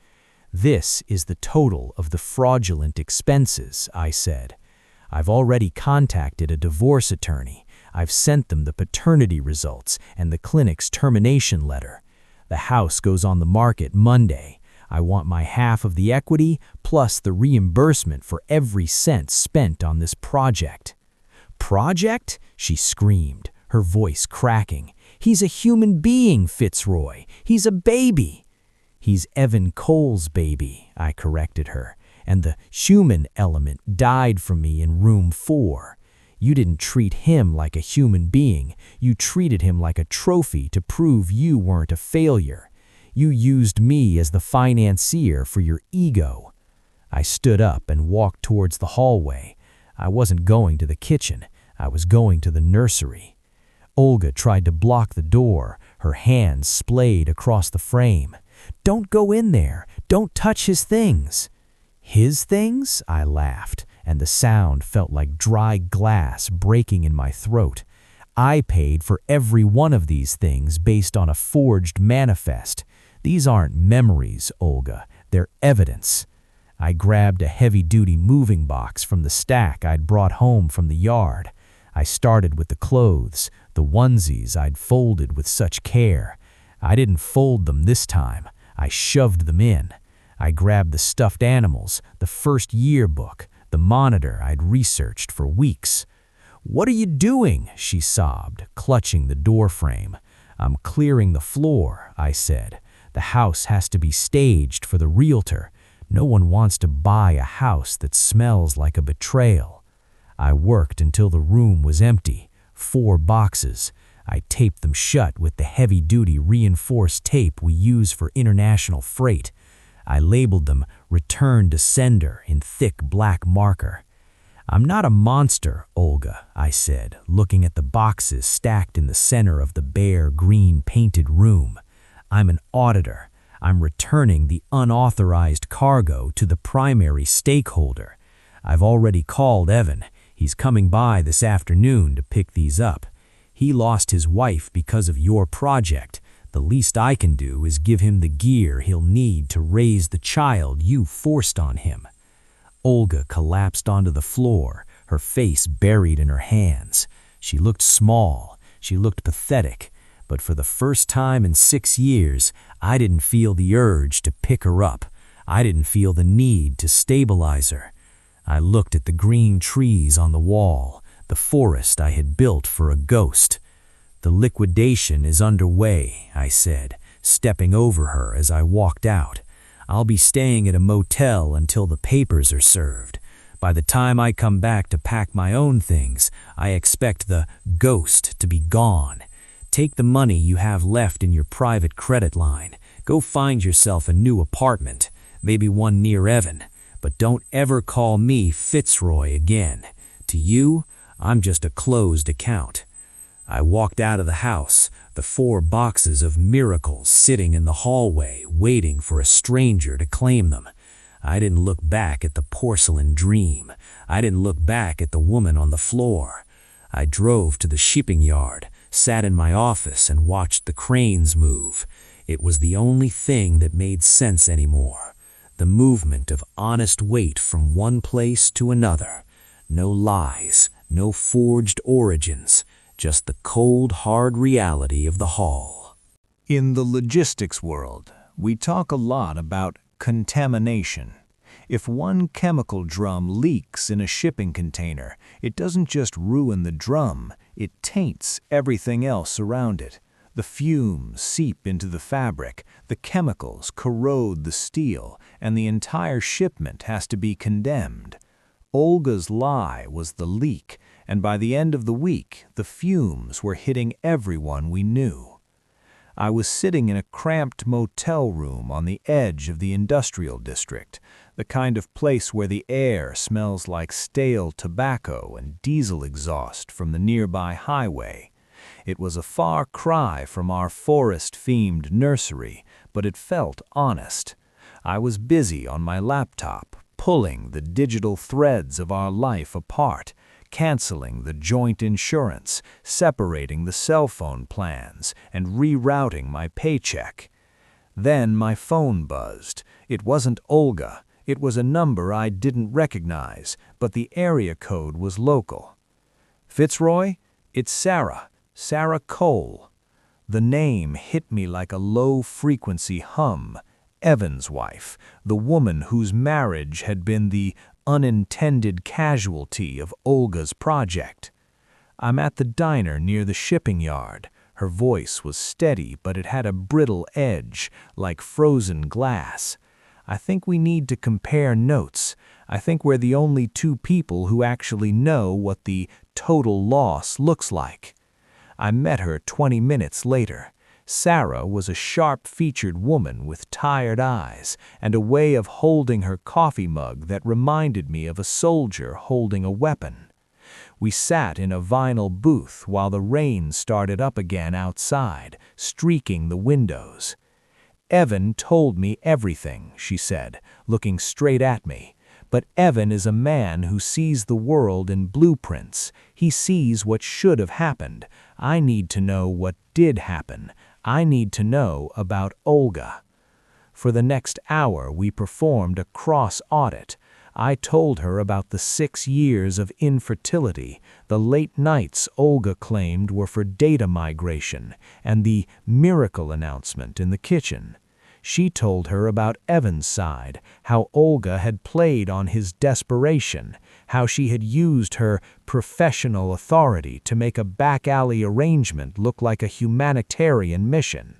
"This is the total of the fraudulent expenses," I said. "I've already contacted a divorce attorney. I've sent them the paternity results and the clinic's termination letter. The house goes on the market Monday. I want my half of the equity plus the reimbursement for every cent spent on this project." "Project?" she screamed, her voice cracking. "He's a human being, Fitzroy. He's a baby." "He's Evan Cole's baby," I corrected her, "and the human element died from me in room 4. You didn't treat him like a human being. You treated him like a trophy to prove you weren't a failure. You used me as the financier for your ego." I stood up and walked towards the hallway. I wasn't going to the kitchen. I was going to the nursery. Olga tried to block the door, her hands splayed across the frame. "Don't go in there. Don't touch his things." "His things?" I laughed, and the sound felt like dry glass breaking in my throat. "I paid for every one of these things based on a forged manifest. These aren't memories, Olga. They're evidence." I grabbed a heavy-duty moving box from the stack I'd brought home from the yard. I started with the clothes, the onesies I'd folded with such care. I didn't fold them this time. I shoved them in. I grabbed the stuffed animals, the first yearbook, the monitor I'd researched for weeks. "What are you doing?" she sobbed, clutching the doorframe. "I'm clearing the floor," I said. "The house has to be staged for the realtor. No one wants to buy a house that smells like a betrayal." I worked until the room was empty. 4 boxes. I taped them shut with the heavy-duty reinforced tape we use for international freight. I labeled them "Return to Sender" in thick black marker. "I'm not a monster, Olga," I said, looking at the boxes stacked in the center of the bare green painted room. "I'm an auditor. I'm returning the unauthorized cargo to the primary stakeholder. I've already called Evan. He's coming by this afternoon to pick these up. He lost his wife because of your project. The least I can do is give him the gear he'll need to raise the child you forced on him." Olga collapsed onto the floor, her face buried in her hands. She looked small, she looked pathetic, but for the first time in 6 years, I didn't feel the urge to pick her up. I didn't feel the need to stabilize her. I looked at the green trees on the wall, the forest I had built for a ghost. "The liquidation is underway," I said, stepping over her as I walked out. "I'll be staying at a motel until the papers are served. By the time I come back to pack my own things, I expect the ghost to be gone. Take the money you have left in your private credit line. Go find yourself a new apartment, maybe one near Evan. But don't ever call me Fitzroy again. To you, I'm just a closed account." I walked out of the house, the 4 boxes of miracles sitting in the hallway waiting for a stranger to claim them. I didn't look back at the porcelain dream. I didn't look back at the woman on the floor. I drove to the shipping yard, sat in my office and watched the cranes move. It was the only thing that made sense anymore. The movement of honest weight from one place to another. No lies, no forged origins, just the cold, hard reality of the haul. In the logistics world, we talk a lot about contamination. If one chemical drum leaks in a shipping container, it doesn't just ruin the drum, it taints everything else around it. The fumes seep into the fabric, the chemicals corrode the steel, and the entire shipment has to be condemned. Olga's lie was the leak, and by the end of the week, the fumes were hitting everyone we knew. I was sitting in a cramped motel room on the edge of the industrial district, the kind of place where the air smells like stale tobacco and diesel exhaust from the nearby highway. It was a far cry from our forest-themed nursery, but it felt honest. I was busy on my laptop, pulling the digital threads of our life apart, canceling the joint insurance, separating the cell phone plans, and rerouting my paycheck. Then my phone buzzed. It wasn't Olga. It was a number I didn't recognize, but the area code was local. "Fitzroy? It's Sarah. Sarah Cole." The name hit me like a low-frequency hum. Evan's wife, the woman whose marriage had been the unintended casualty of Olga's project. "I'm at the diner near the shipping yard." Her voice was steady, but it had a brittle edge, like frozen glass. "I think we need to compare notes. I think we're the only 2 people who actually know what the total loss looks like." I met her 20 minutes later. Sarah was a sharp-featured woman with tired eyes and a way of holding her coffee mug that reminded me of a soldier holding a weapon. We sat in a vinyl booth while the rain started up again outside, streaking the windows. "Evan told me everything," she said, looking straight at me. "But Evan is a man who sees the world in blueprints. He sees what should have happened. I need to know what did happen. I need to know about Olga." For the next hour, we performed a cross-audit. I told her about the 6 years of infertility, the late nights Olga claimed were for data migration, and the miracle announcement in the kitchen. She told her about Evan's side, how Olga had played on his desperation, how she had used her professional authority to make a back-alley arrangement look like a humanitarian mission.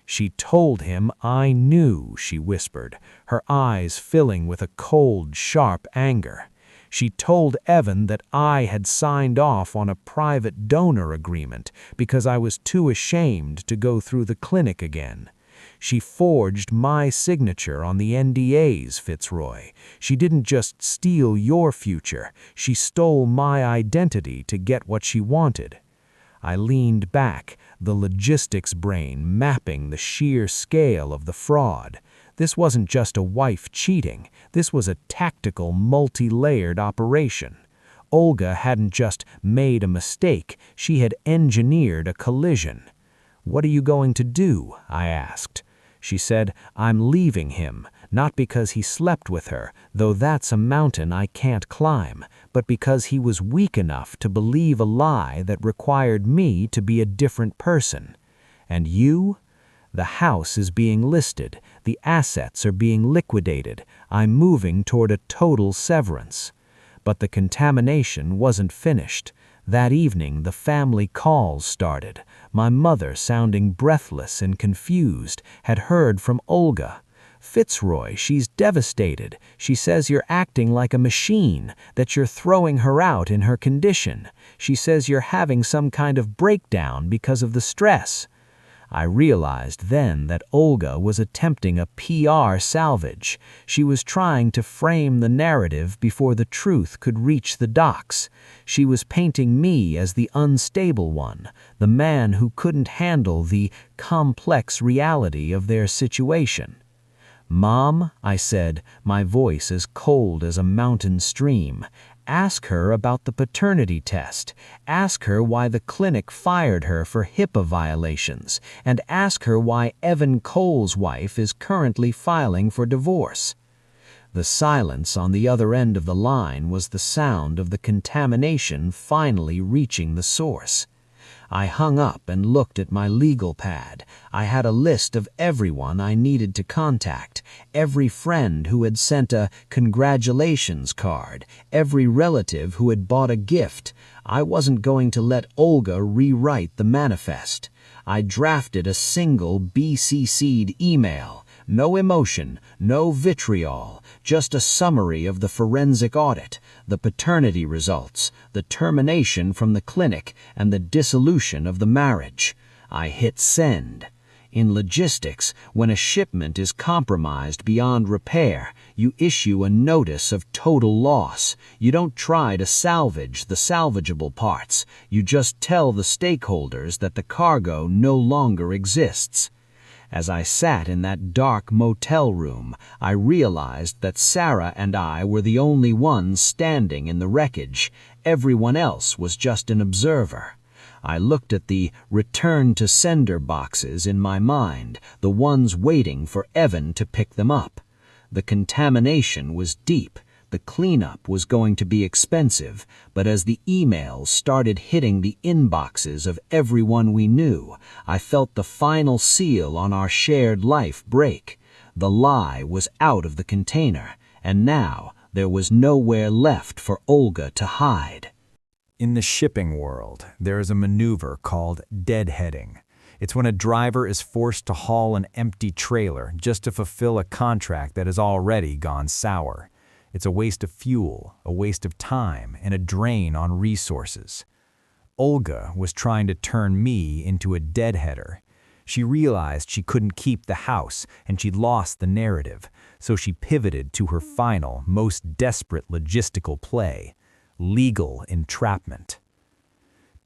She told him I knew, she whispered, her eyes filling with a cold, sharp anger. She told Evan that I had signed off on a private donor agreement because I was too ashamed to go through the clinic again. She forged my signature on the NDAs, Fitzroy. She didn't just steal your future. She stole my identity to get what she wanted. I leaned back, the logistics brain mapping the sheer scale of the fraud. This wasn't just a wife cheating. This was a tactical, multi-layered operation. Olga hadn't just made a mistake. She had engineered a collision. "What are you going to do?" I asked. She said, "I'm leaving him, not because he slept with her, though that's a mountain I can't climb, but because he was weak enough to believe a lie that required me to be a different person. And you? The house is being listed. The assets are being liquidated. I'm moving toward a total severance. But the contamination wasn't finished. That evening, the family calls started. My mother, sounding breathless and confused, had heard from Olga. "Fitzroy, she's devastated. She says you're acting like a machine, that you're throwing her out in her condition. She says you're having some kind of breakdown because of the stress." I realized then that Olga was attempting a PR salvage. She was trying to frame the narrative before the truth could reach the docks. She was painting me as the unstable one, the man who couldn't handle the complex reality of their situation. "Mom," I said, my voice as cold as a mountain stream, "ask her about the paternity test. Ask her why the clinic fired her for HIPAA violations, and ask her why Evan Cole's wife is currently filing for divorce." The silence on the other end of the line was the sound of the contamination finally reaching the source. I hung up and looked at my legal pad. I had a list of everyone I needed to contact, every friend who had sent a congratulations card, every relative who had bought a gift. I wasn't going to let Olga rewrite the manifest. I drafted a single BCC'd email. No emotion, no vitriol, just a summary of the forensic audit, the paternity results, the termination from the clinic, and the dissolution of the marriage. I hit send. In logistics, when a shipment is compromised beyond repair, you issue a notice of total loss. You don't try to salvage the salvageable parts. You just tell the stakeholders that the cargo no longer exists. As I sat in that dark motel room, I realized that Sarah and I were the only ones standing in the wreckage. Everyone else was just an observer. I looked at the return to sender boxes in my mind, the ones waiting for Evan to pick them up. The contamination was deep. The cleanup was going to be expensive, but as the emails started hitting the inboxes of everyone we knew, I felt the final seal on our shared life break. The lie was out of the container, and now there was nowhere left for Olga to hide. In the shipping world, there is a maneuver called deadheading. It's when a driver is forced to haul an empty trailer just to fulfill a contract that has already gone sour. It's a waste of fuel, a waste of time, and a drain on resources. Olga was trying to turn me into a deadheader. She realized she couldn't keep the house, and she'd lost the narrative, so she pivoted to her final, most desperate logistical play: legal entrapment.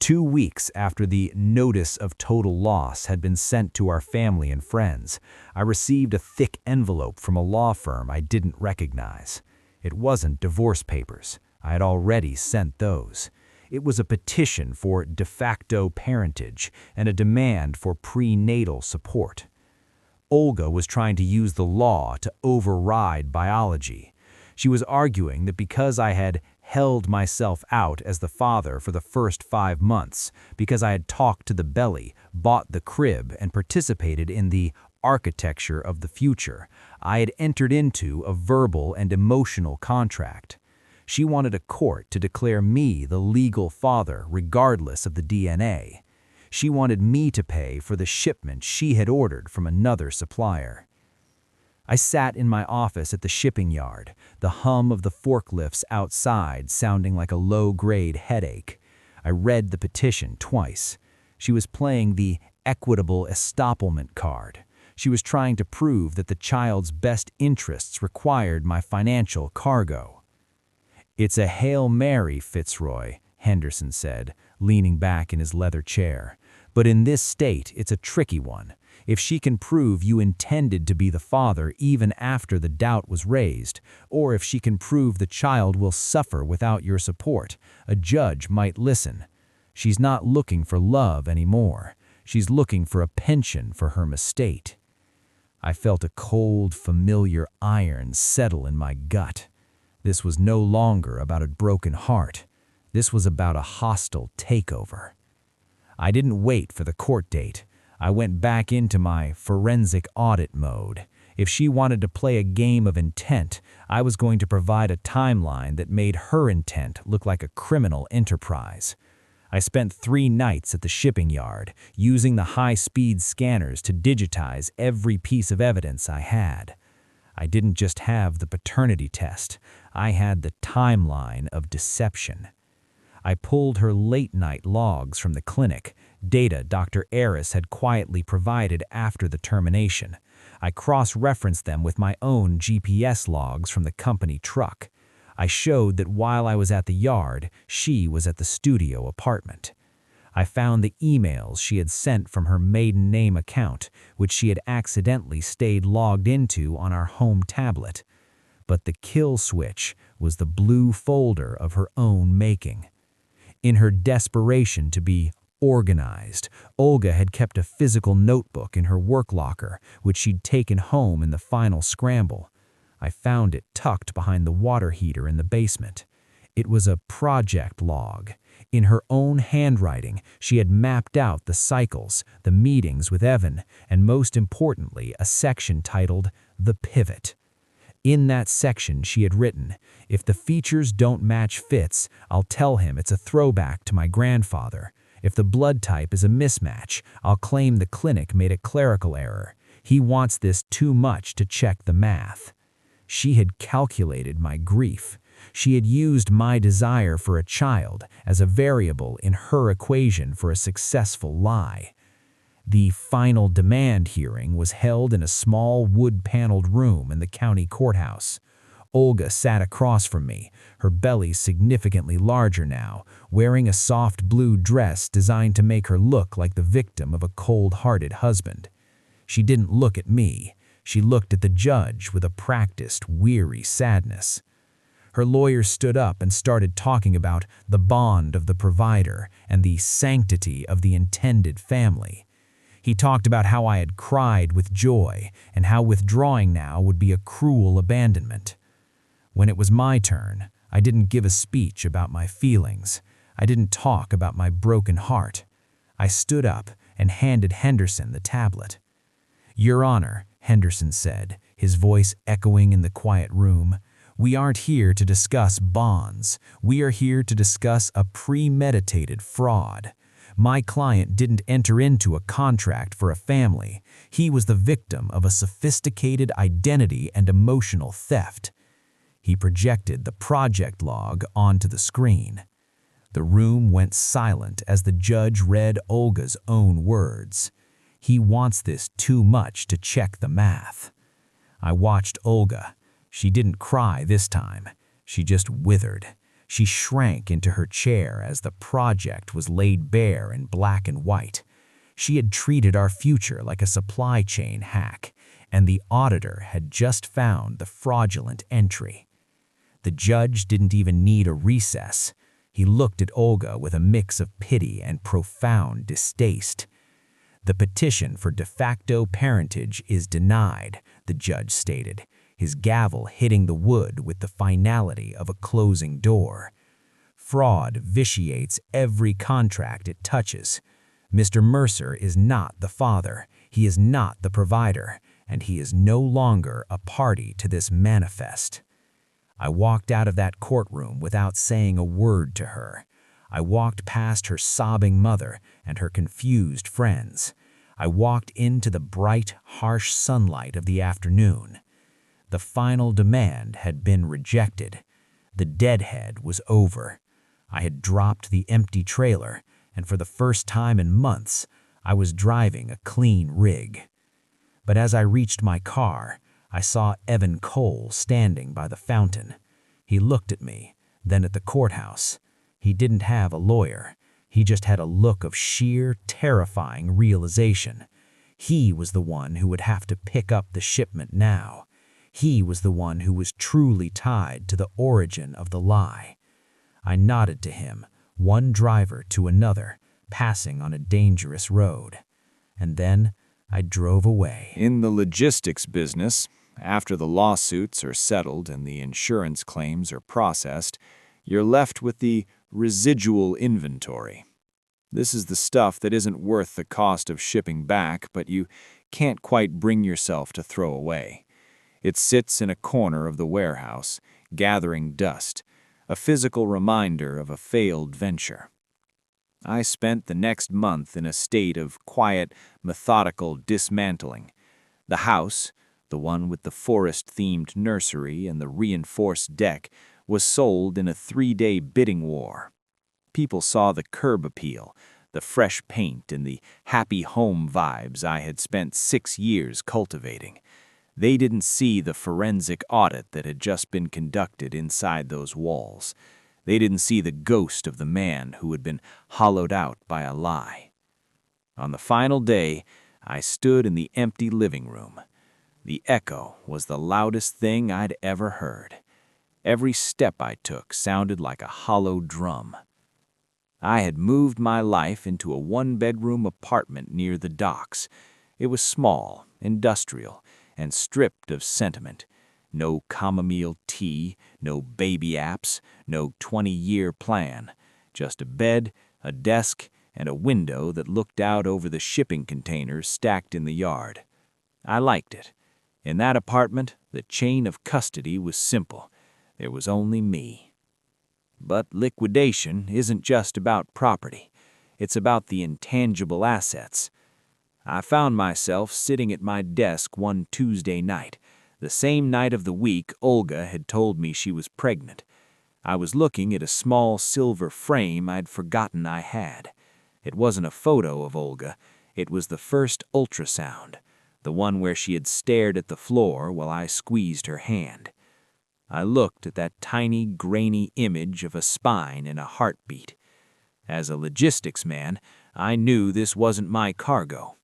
2 weeks after the notice of total loss had been sent to our family and friends, I received a thick envelope from a law firm I didn't recognize. It wasn't divorce papers. I had already sent those. It was a petition for de facto parentage and a demand for prenatal support. Olga was trying to use the law to override biology. She was arguing that because I had held myself out as the father for the first 5 months, because I had talked to the belly, bought the crib, and participated in the architecture of the future, I had entered into a verbal and emotional contract. She wanted a court to declare me the legal father regardless of the DNA. She wanted me to pay for the shipment she had ordered from another supplier. I sat in my office at the shipping yard, the hum of the forklifts outside sounding like a low-grade headache. I read the petition twice. She was playing the equitable estoppelment card. She was trying to prove that the child's best interests required my financial cargo. "It's a Hail Mary, Fitzroy," Henderson said, leaning back in his leather chair. "But in this state, it's a tricky one. If she can prove you intended to be the father even after the doubt was raised, or if she can prove the child will suffer without your support, a judge might listen. She's not looking for love anymore. She's looking for a pension for her mistake." I felt a cold, familiar iron settle in my gut. This was no longer about a broken heart. This was about a hostile takeover. I didn't wait for the court date. I went back into my forensic audit mode. If she wanted to play a game of intent, I was going to provide a timeline that made her intent look like a criminal enterprise. I spent 3 nights at the shipping yard, using the high-speed scanners to digitize every piece of evidence I had. I didn't just have the paternity test, I had the timeline of deception. I pulled her late-night logs from the clinic, data Dr. Aris had quietly provided after the termination. I cross-referenced them with my own GPS logs from the company truck. I showed that while I was at the yard, she was at the studio apartment. I found the emails she had sent from her maiden name account, which she had accidentally stayed logged into on our home tablet. But the kill switch was the blue folder of her own making. In her desperation to be organized, Olga had kept a physical notebook in her work locker, which she'd taken home in the final scramble. I found it tucked behind the water heater in the basement. It was a project log. In her own handwriting, she had mapped out the cycles, the meetings with Evan, and most importantly, a section titled The Pivot. In that section, she had written, "If the features don't match Fitz, I'll tell him it's a throwback to my grandfather. If the blood type is a mismatch, I'll claim the clinic made a clerical error. He wants this too much to check the math." She had calculated my grief. She had used my desire for a child as a variable in her equation for a successful lie. The final demand hearing was held in a small wood-paneled room in the county courthouse. Olga sat across from me, her belly significantly larger now, wearing a soft blue dress designed to make her look like the victim of a cold-hearted husband. She didn't look at me. She looked at the judge with a practiced, weary sadness. Her lawyer stood up and started talking about the bond of the provider and the sanctity of the intended family. He talked about how I had cried with joy and how withdrawing now would be a cruel abandonment. When it was my turn, I didn't give a speech about my feelings. I didn't talk about my broken heart. I stood up and handed Henderson the tablet. "Your Honor," Henderson said, his voice echoing in the quiet room, "we aren't here to discuss bonds. We are here to discuss a premeditated fraud. My client didn't enter into a contract for a family. He was the victim of a sophisticated identity and emotional theft." He projected the project log onto the screen. The room went silent as the judge read Olga's own words. "He wants this too much to check the math." I watched Olga. She didn't cry this time. She just withered. She shrank into her chair as the project was laid bare in black and white. She had treated our future like a supply chain hack, and the auditor had just found the fraudulent entry. The judge didn't even need a recess. He looked at Olga with a mix of pity and profound distaste. "The petition for de facto parentage is denied," the judge stated, his gavel hitting the wood with the finality of a closing door. "Fraud vitiates every contract it touches. Mr. Mercer is not the father, he is not the provider, and he is no longer a party to this manifest." I walked out of that courtroom without saying a word to her. I walked past her sobbing mother and her confused friends. I walked into the bright, harsh sunlight of the afternoon. The final demand had been rejected. The deadhead was over. I had dropped the empty trailer, and for the first time in months, I was driving a clean rig. But as I reached my car, I saw Evan Cole standing by the fountain. He looked at me, then at the courthouse. He didn't have a lawyer. He just had a look of sheer, terrifying realization. He was the one who would have to pick up the shipment now. He was the one who was truly tied to the origin of the lie. I nodded to him, one driver to another, passing on a dangerous road. And then I drove away. In the logistics business, after the lawsuits are settled and the insurance claims are processed, you're left with the residual inventory. This is the stuff that isn't worth the cost of shipping back, but you can't quite bring yourself to throw away. It sits in a corner of the warehouse, gathering dust, a physical reminder of a failed venture. I spent the next month in a state of quiet, methodical dismantling. The house, the one with the forest-themed nursery and the reinforced deck, was sold in a 3-day bidding war. People saw the curb appeal, the fresh paint, and the happy home vibes I had spent 6 years cultivating. They didn't see the forensic audit that had just been conducted inside those walls. They didn't see the ghost of the man who had been hollowed out by a lie. On the final day, I stood in the empty living room. The echo was the loudest thing I'd ever heard. Every step I took sounded like a hollow drum. I had moved my life into a 1-bedroom apartment near the docks. It was small, industrial, and stripped of sentiment. No chamomile tea, no baby apps, no 20-year plan. Just a bed, a desk, and a window that looked out over the shipping containers stacked in the yard. I liked it. In that apartment, the chain of custody was simple. There was only me. But liquidation isn't just about property. It's about the intangible assets. I found myself sitting at my desk one Tuesday night, the same night of the week Olga had told me she was pregnant. I was looking at a small silver frame I'd forgotten I had. It wasn't a photo of Olga. It was the first ultrasound, the one where she had stared at the floor while I squeezed her hand. I looked at that tiny, grainy image of a spine and a heartbeat. As a logistics man, I knew this wasn't my cargo.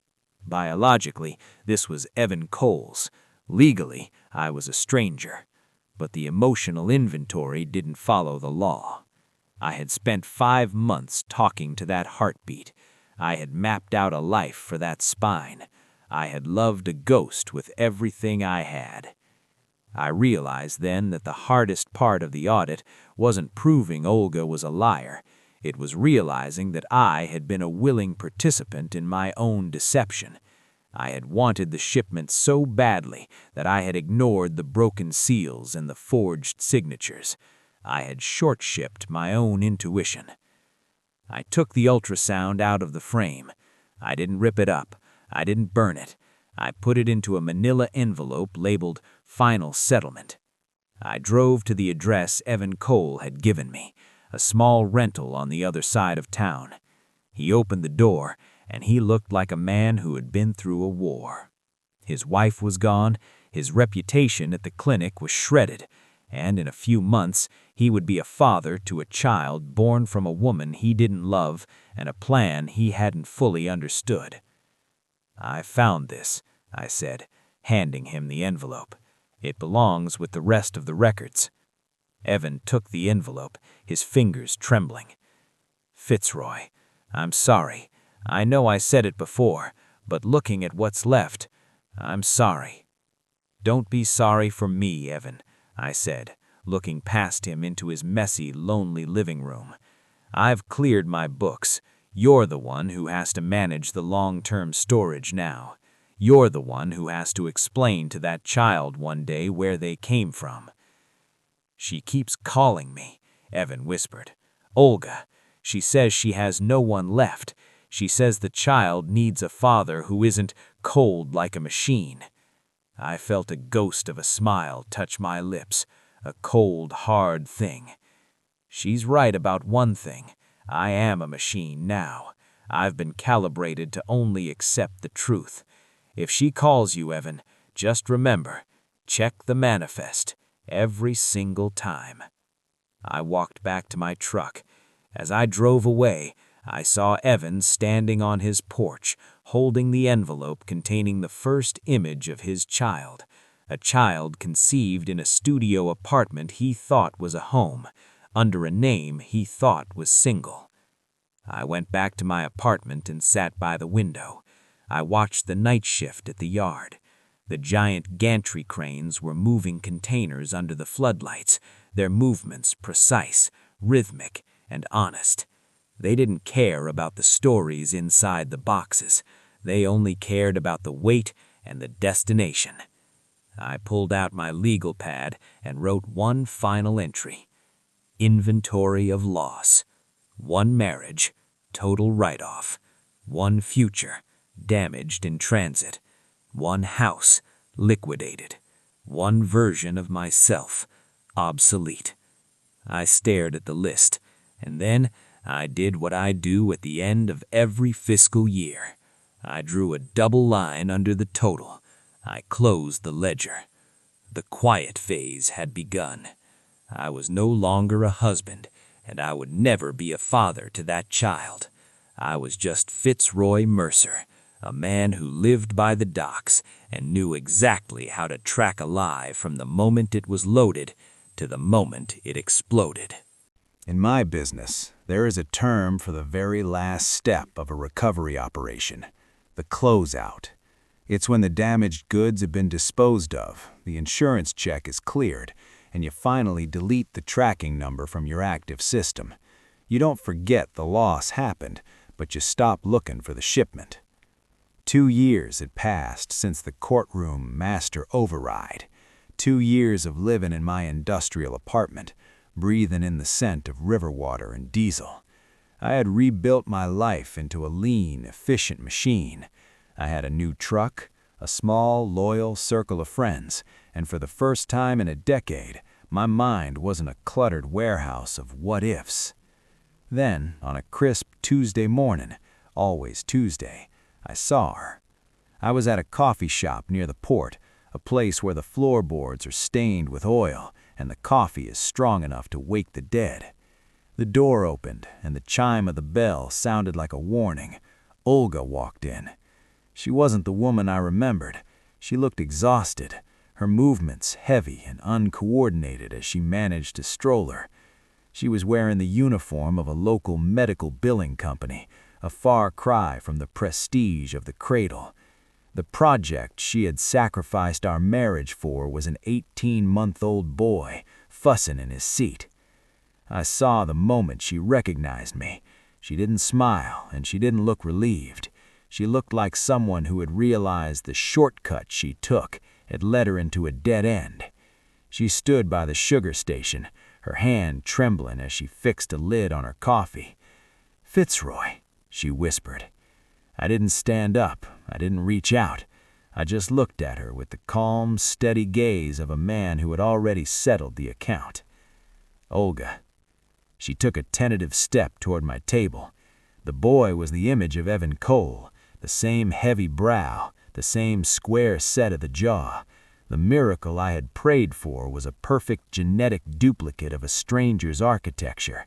Biologically, this was Evan Cole's. Legally, I was a stranger. But the emotional inventory didn't follow the law. I had spent 5 months talking to that heartbeat. I had mapped out a life for that spine. I had loved a ghost with everything I had. I realized then that the hardest part of the audit wasn't proving Olga was a liar. It was realizing that I had been a willing participant in my own deception. I had wanted the shipment so badly that I had ignored the broken seals and the forged signatures. I had short-shipped my own intuition. I took the ultrasound out of the frame. I didn't rip it up. I didn't burn it. I put it into a manila envelope labeled Final Settlement. I drove to the address Evan Cole had given me, a small rental on the other side of town. He opened the door, and he looked like a man who had been through a war. His wife was gone, his reputation at the clinic was shredded, and in a few months he would be a father to a child born from a woman he didn't love and a plan he hadn't fully understood. "I found this," I said, handing him the envelope. "It belongs with the rest of the records." Evan took the envelope, his fingers trembling. "Fitzroy, I'm sorry. I know I said it before, but looking at what's left, I'm sorry." "Don't be sorry for me, Evan," I said, looking past him into his messy, lonely living room. "I've cleared my books. You're the one who has to manage the long-term storage now. You're the one who has to explain to that child one day where they came from." "She keeps calling me," Evan whispered. "Olga. She says she has no one left. She says the child needs a father who isn't cold like a machine." I felt a ghost of a smile touch my lips, a cold, hard thing. She's right about one thing. I am a machine now. I've been calibrated to only accept the truth. If she calls you, Evan, just remember, check the manifest every single time. I walked back to my truck. As I drove away, I saw Evan standing on his porch, holding the envelope containing the first image of his child, a child conceived in a studio apartment he thought was a home, under a name he thought was single. I went back to my apartment and sat by the window. I watched the night shift at the yard. The giant gantry cranes were moving containers under the floodlights, their movements precise, rhythmic, and honest. They didn't care about the stories inside the boxes. They only cared about the weight and the destination. I pulled out my legal pad and wrote one final entry. Inventory of loss. 1 marriage, total write-off. 1 future, damaged in transit. 1 house, liquidated. 1 version of myself, obsolete. I stared at the list, and then I did what I do at the end of every fiscal year. I drew a double line under the total. I closed the ledger. The quiet phase had begun. I was no longer a husband, and I would never be a father to that child. I was just Fitzroy Mercer, a man who lived by the docks and knew exactly how to track a lie from the moment it was loaded to the moment it exploded. In my business, there is a term for the very last step of a recovery operation, the closeout. It's when the damaged goods have been disposed of, the insurance check is cleared, and you finally delete the tracking number from your active system. You don't forget the loss happened, but you stop looking for the shipment. 2 years had passed since the courtroom master override. 2 years of living in my industrial apartment, breathing in the scent of river water and diesel. I had rebuilt my life into a lean, efficient machine. I had a new truck, a small, loyal circle of friends, and for the first time in a decade, my mind wasn't a cluttered warehouse of what-ifs. Then, on a crisp Tuesday morning, always Tuesday, I saw her. I was at a coffee shop near the port, a place where the floorboards are stained with oil and the coffee is strong enough to wake the dead. The door opened, and the chime of the bell sounded like a warning. Olga walked in. She wasn't the woman I remembered. She looked exhausted, her movements heavy and uncoordinated as she managed to stroll her. She was wearing the uniform of a local medical billing company, a far cry from the prestige of the cradle. The project she had sacrificed our marriage for was an 18-month-old boy fussing in his seat. I saw the moment she recognized me. She didn't smile, and she didn't look relieved. She looked like someone who had realized the shortcut she took had led her into a dead end. She stood by the sugar station, her hand trembling as she fixed a lid on her coffee. "Fitzroy," she whispered. I didn't stand up. I didn't reach out. I just looked at her with the calm, steady gaze of a man who had already settled the account. "Olga." She took a tentative step toward my table. The boy was the image of Evan Cole, the same heavy brow, the same square set of the jaw. The miracle I had prayed for was a perfect genetic duplicate of a stranger's architecture.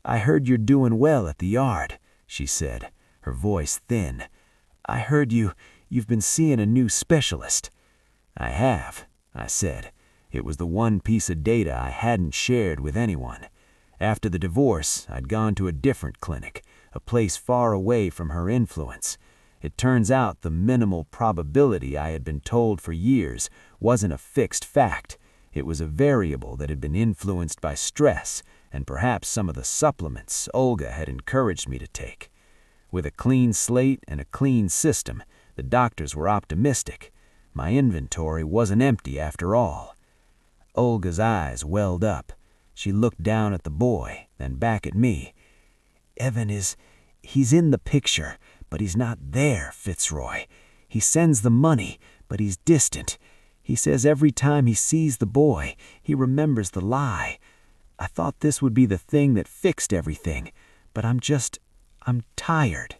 "I heard you're doing well at the yard," she said, her voice thin. "I heard you've been seeing a new specialist." "I have," I said. It was the one piece of data I hadn't shared with anyone. After the divorce, I'd gone to a different clinic, a place far away from her influence. It turns out the minimal probability I had been told for years wasn't a fixed fact. It was a variable that had been influenced by stress and perhaps some of the supplements Olga had encouraged me to take. With a clean slate and a clean system, the doctors were optimistic. My inventory wasn't empty after all. Olga's eyes welled up. She looked down at the boy, then back at me. He's in the picture, but he's not there, Fitzroy. He sends the money, but he's distant. He says every time he sees the boy, he remembers the lie. I thought this would be the thing that fixed everything, but I'm tired."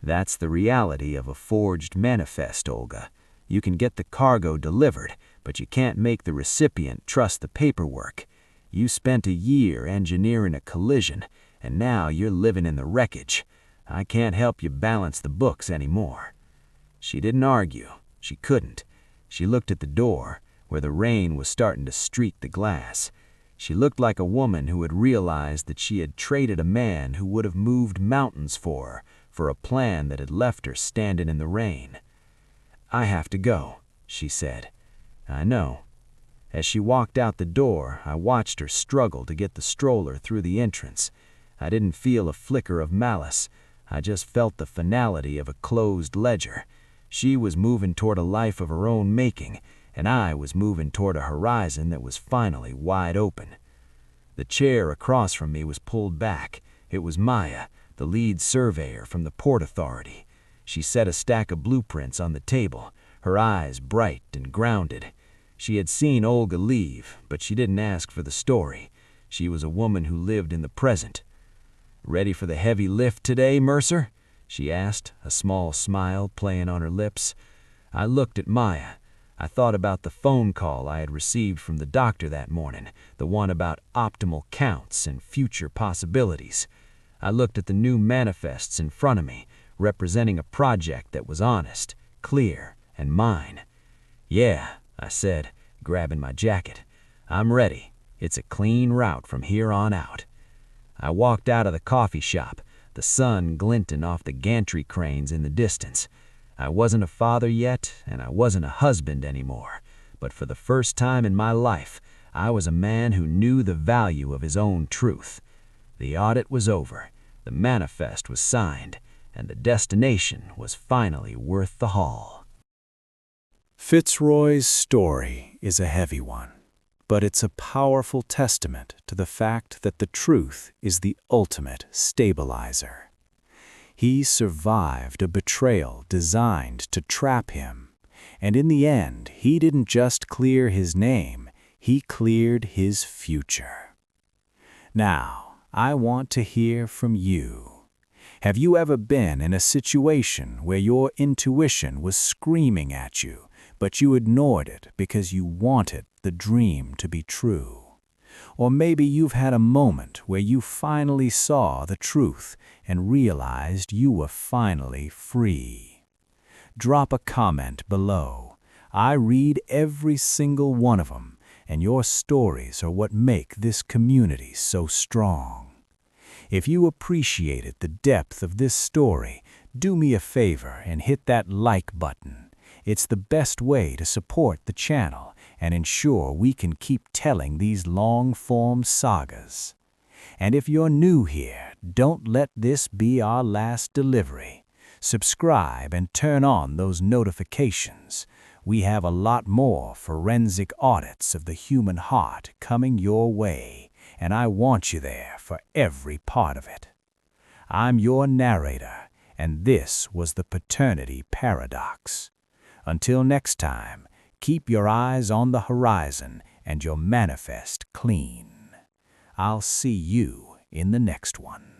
"That's the reality of a forged manifest, Olga. You can get the cargo delivered, but you can't make the recipient trust the paperwork. You spent a year engineering a collision, and now you're living in the wreckage. I can't help you balance the books anymore." She didn't argue. She couldn't. She looked at the door, where the rain was starting to streak the glass. She looked like a woman who had realized that she had traded a man who would have moved mountains for a plan that had left her standing in the rain. "I have to go," she said. "I know." As she walked out the door, I watched her struggle to get the stroller through the entrance. I didn't feel a flicker of malice. I just felt the finality of a closed ledger. She was moving toward a life of her own making, and I was moving toward a horizon that was finally wide open. The chair across from me was pulled back. It was Maya, the lead surveyor from the Port Authority. She set a stack of blueprints on the table, her eyes bright and grounded. She had seen Olga leave, but she didn't ask for the story. She was a woman who lived in the present. "Ready for the heavy lift today, Mercer?" she asked, a small smile playing on her lips. I looked at Maya. I thought about the phone call I had received from the doctor that morning, the one about optimal counts and future possibilities. I looked at the new manifests in front of me, representing a project that was honest, clear, and mine. "Yeah," I said, grabbing my jacket. "I'm ready. It's a clean route from here on out." I walked out of the coffee shop, the sun glinting off the gantry cranes in the distance. I wasn't a father yet, and I wasn't a husband anymore, but for the first time in my life, I was a man who knew the value of his own truth. The audit was over, the manifest was signed, and the destination was finally worth the haul. Fitzroy's story is a heavy one, but it's a powerful testament to the fact that the truth is the ultimate stabilizer. He survived a betrayal designed to trap him, and in the end, he didn't just clear his name, he cleared his future. Now, I want to hear from you. Have you ever been in a situation where your intuition was screaming at you, but you ignored it because you wanted the dream to be true? Or maybe you've had a moment where you finally saw the truth and realized you were finally free. Drop a comment below. I read every single one of them, and your stories are what make this community so strong. If you appreciated the depth of this story, do me a favor and hit that like button. It's the best way to support the channel and ensure we can keep telling these long-form sagas. And if you're new here, don't let this be our last delivery. Subscribe and turn on those notifications. We have a lot more forensic audits of the human heart coming your way, and I want you there for every part of it. I'm your narrator, and this was the Paternity Paradox. Until next time, keep your eyes on the horizon and your manifest clean. I'll see you in the next one.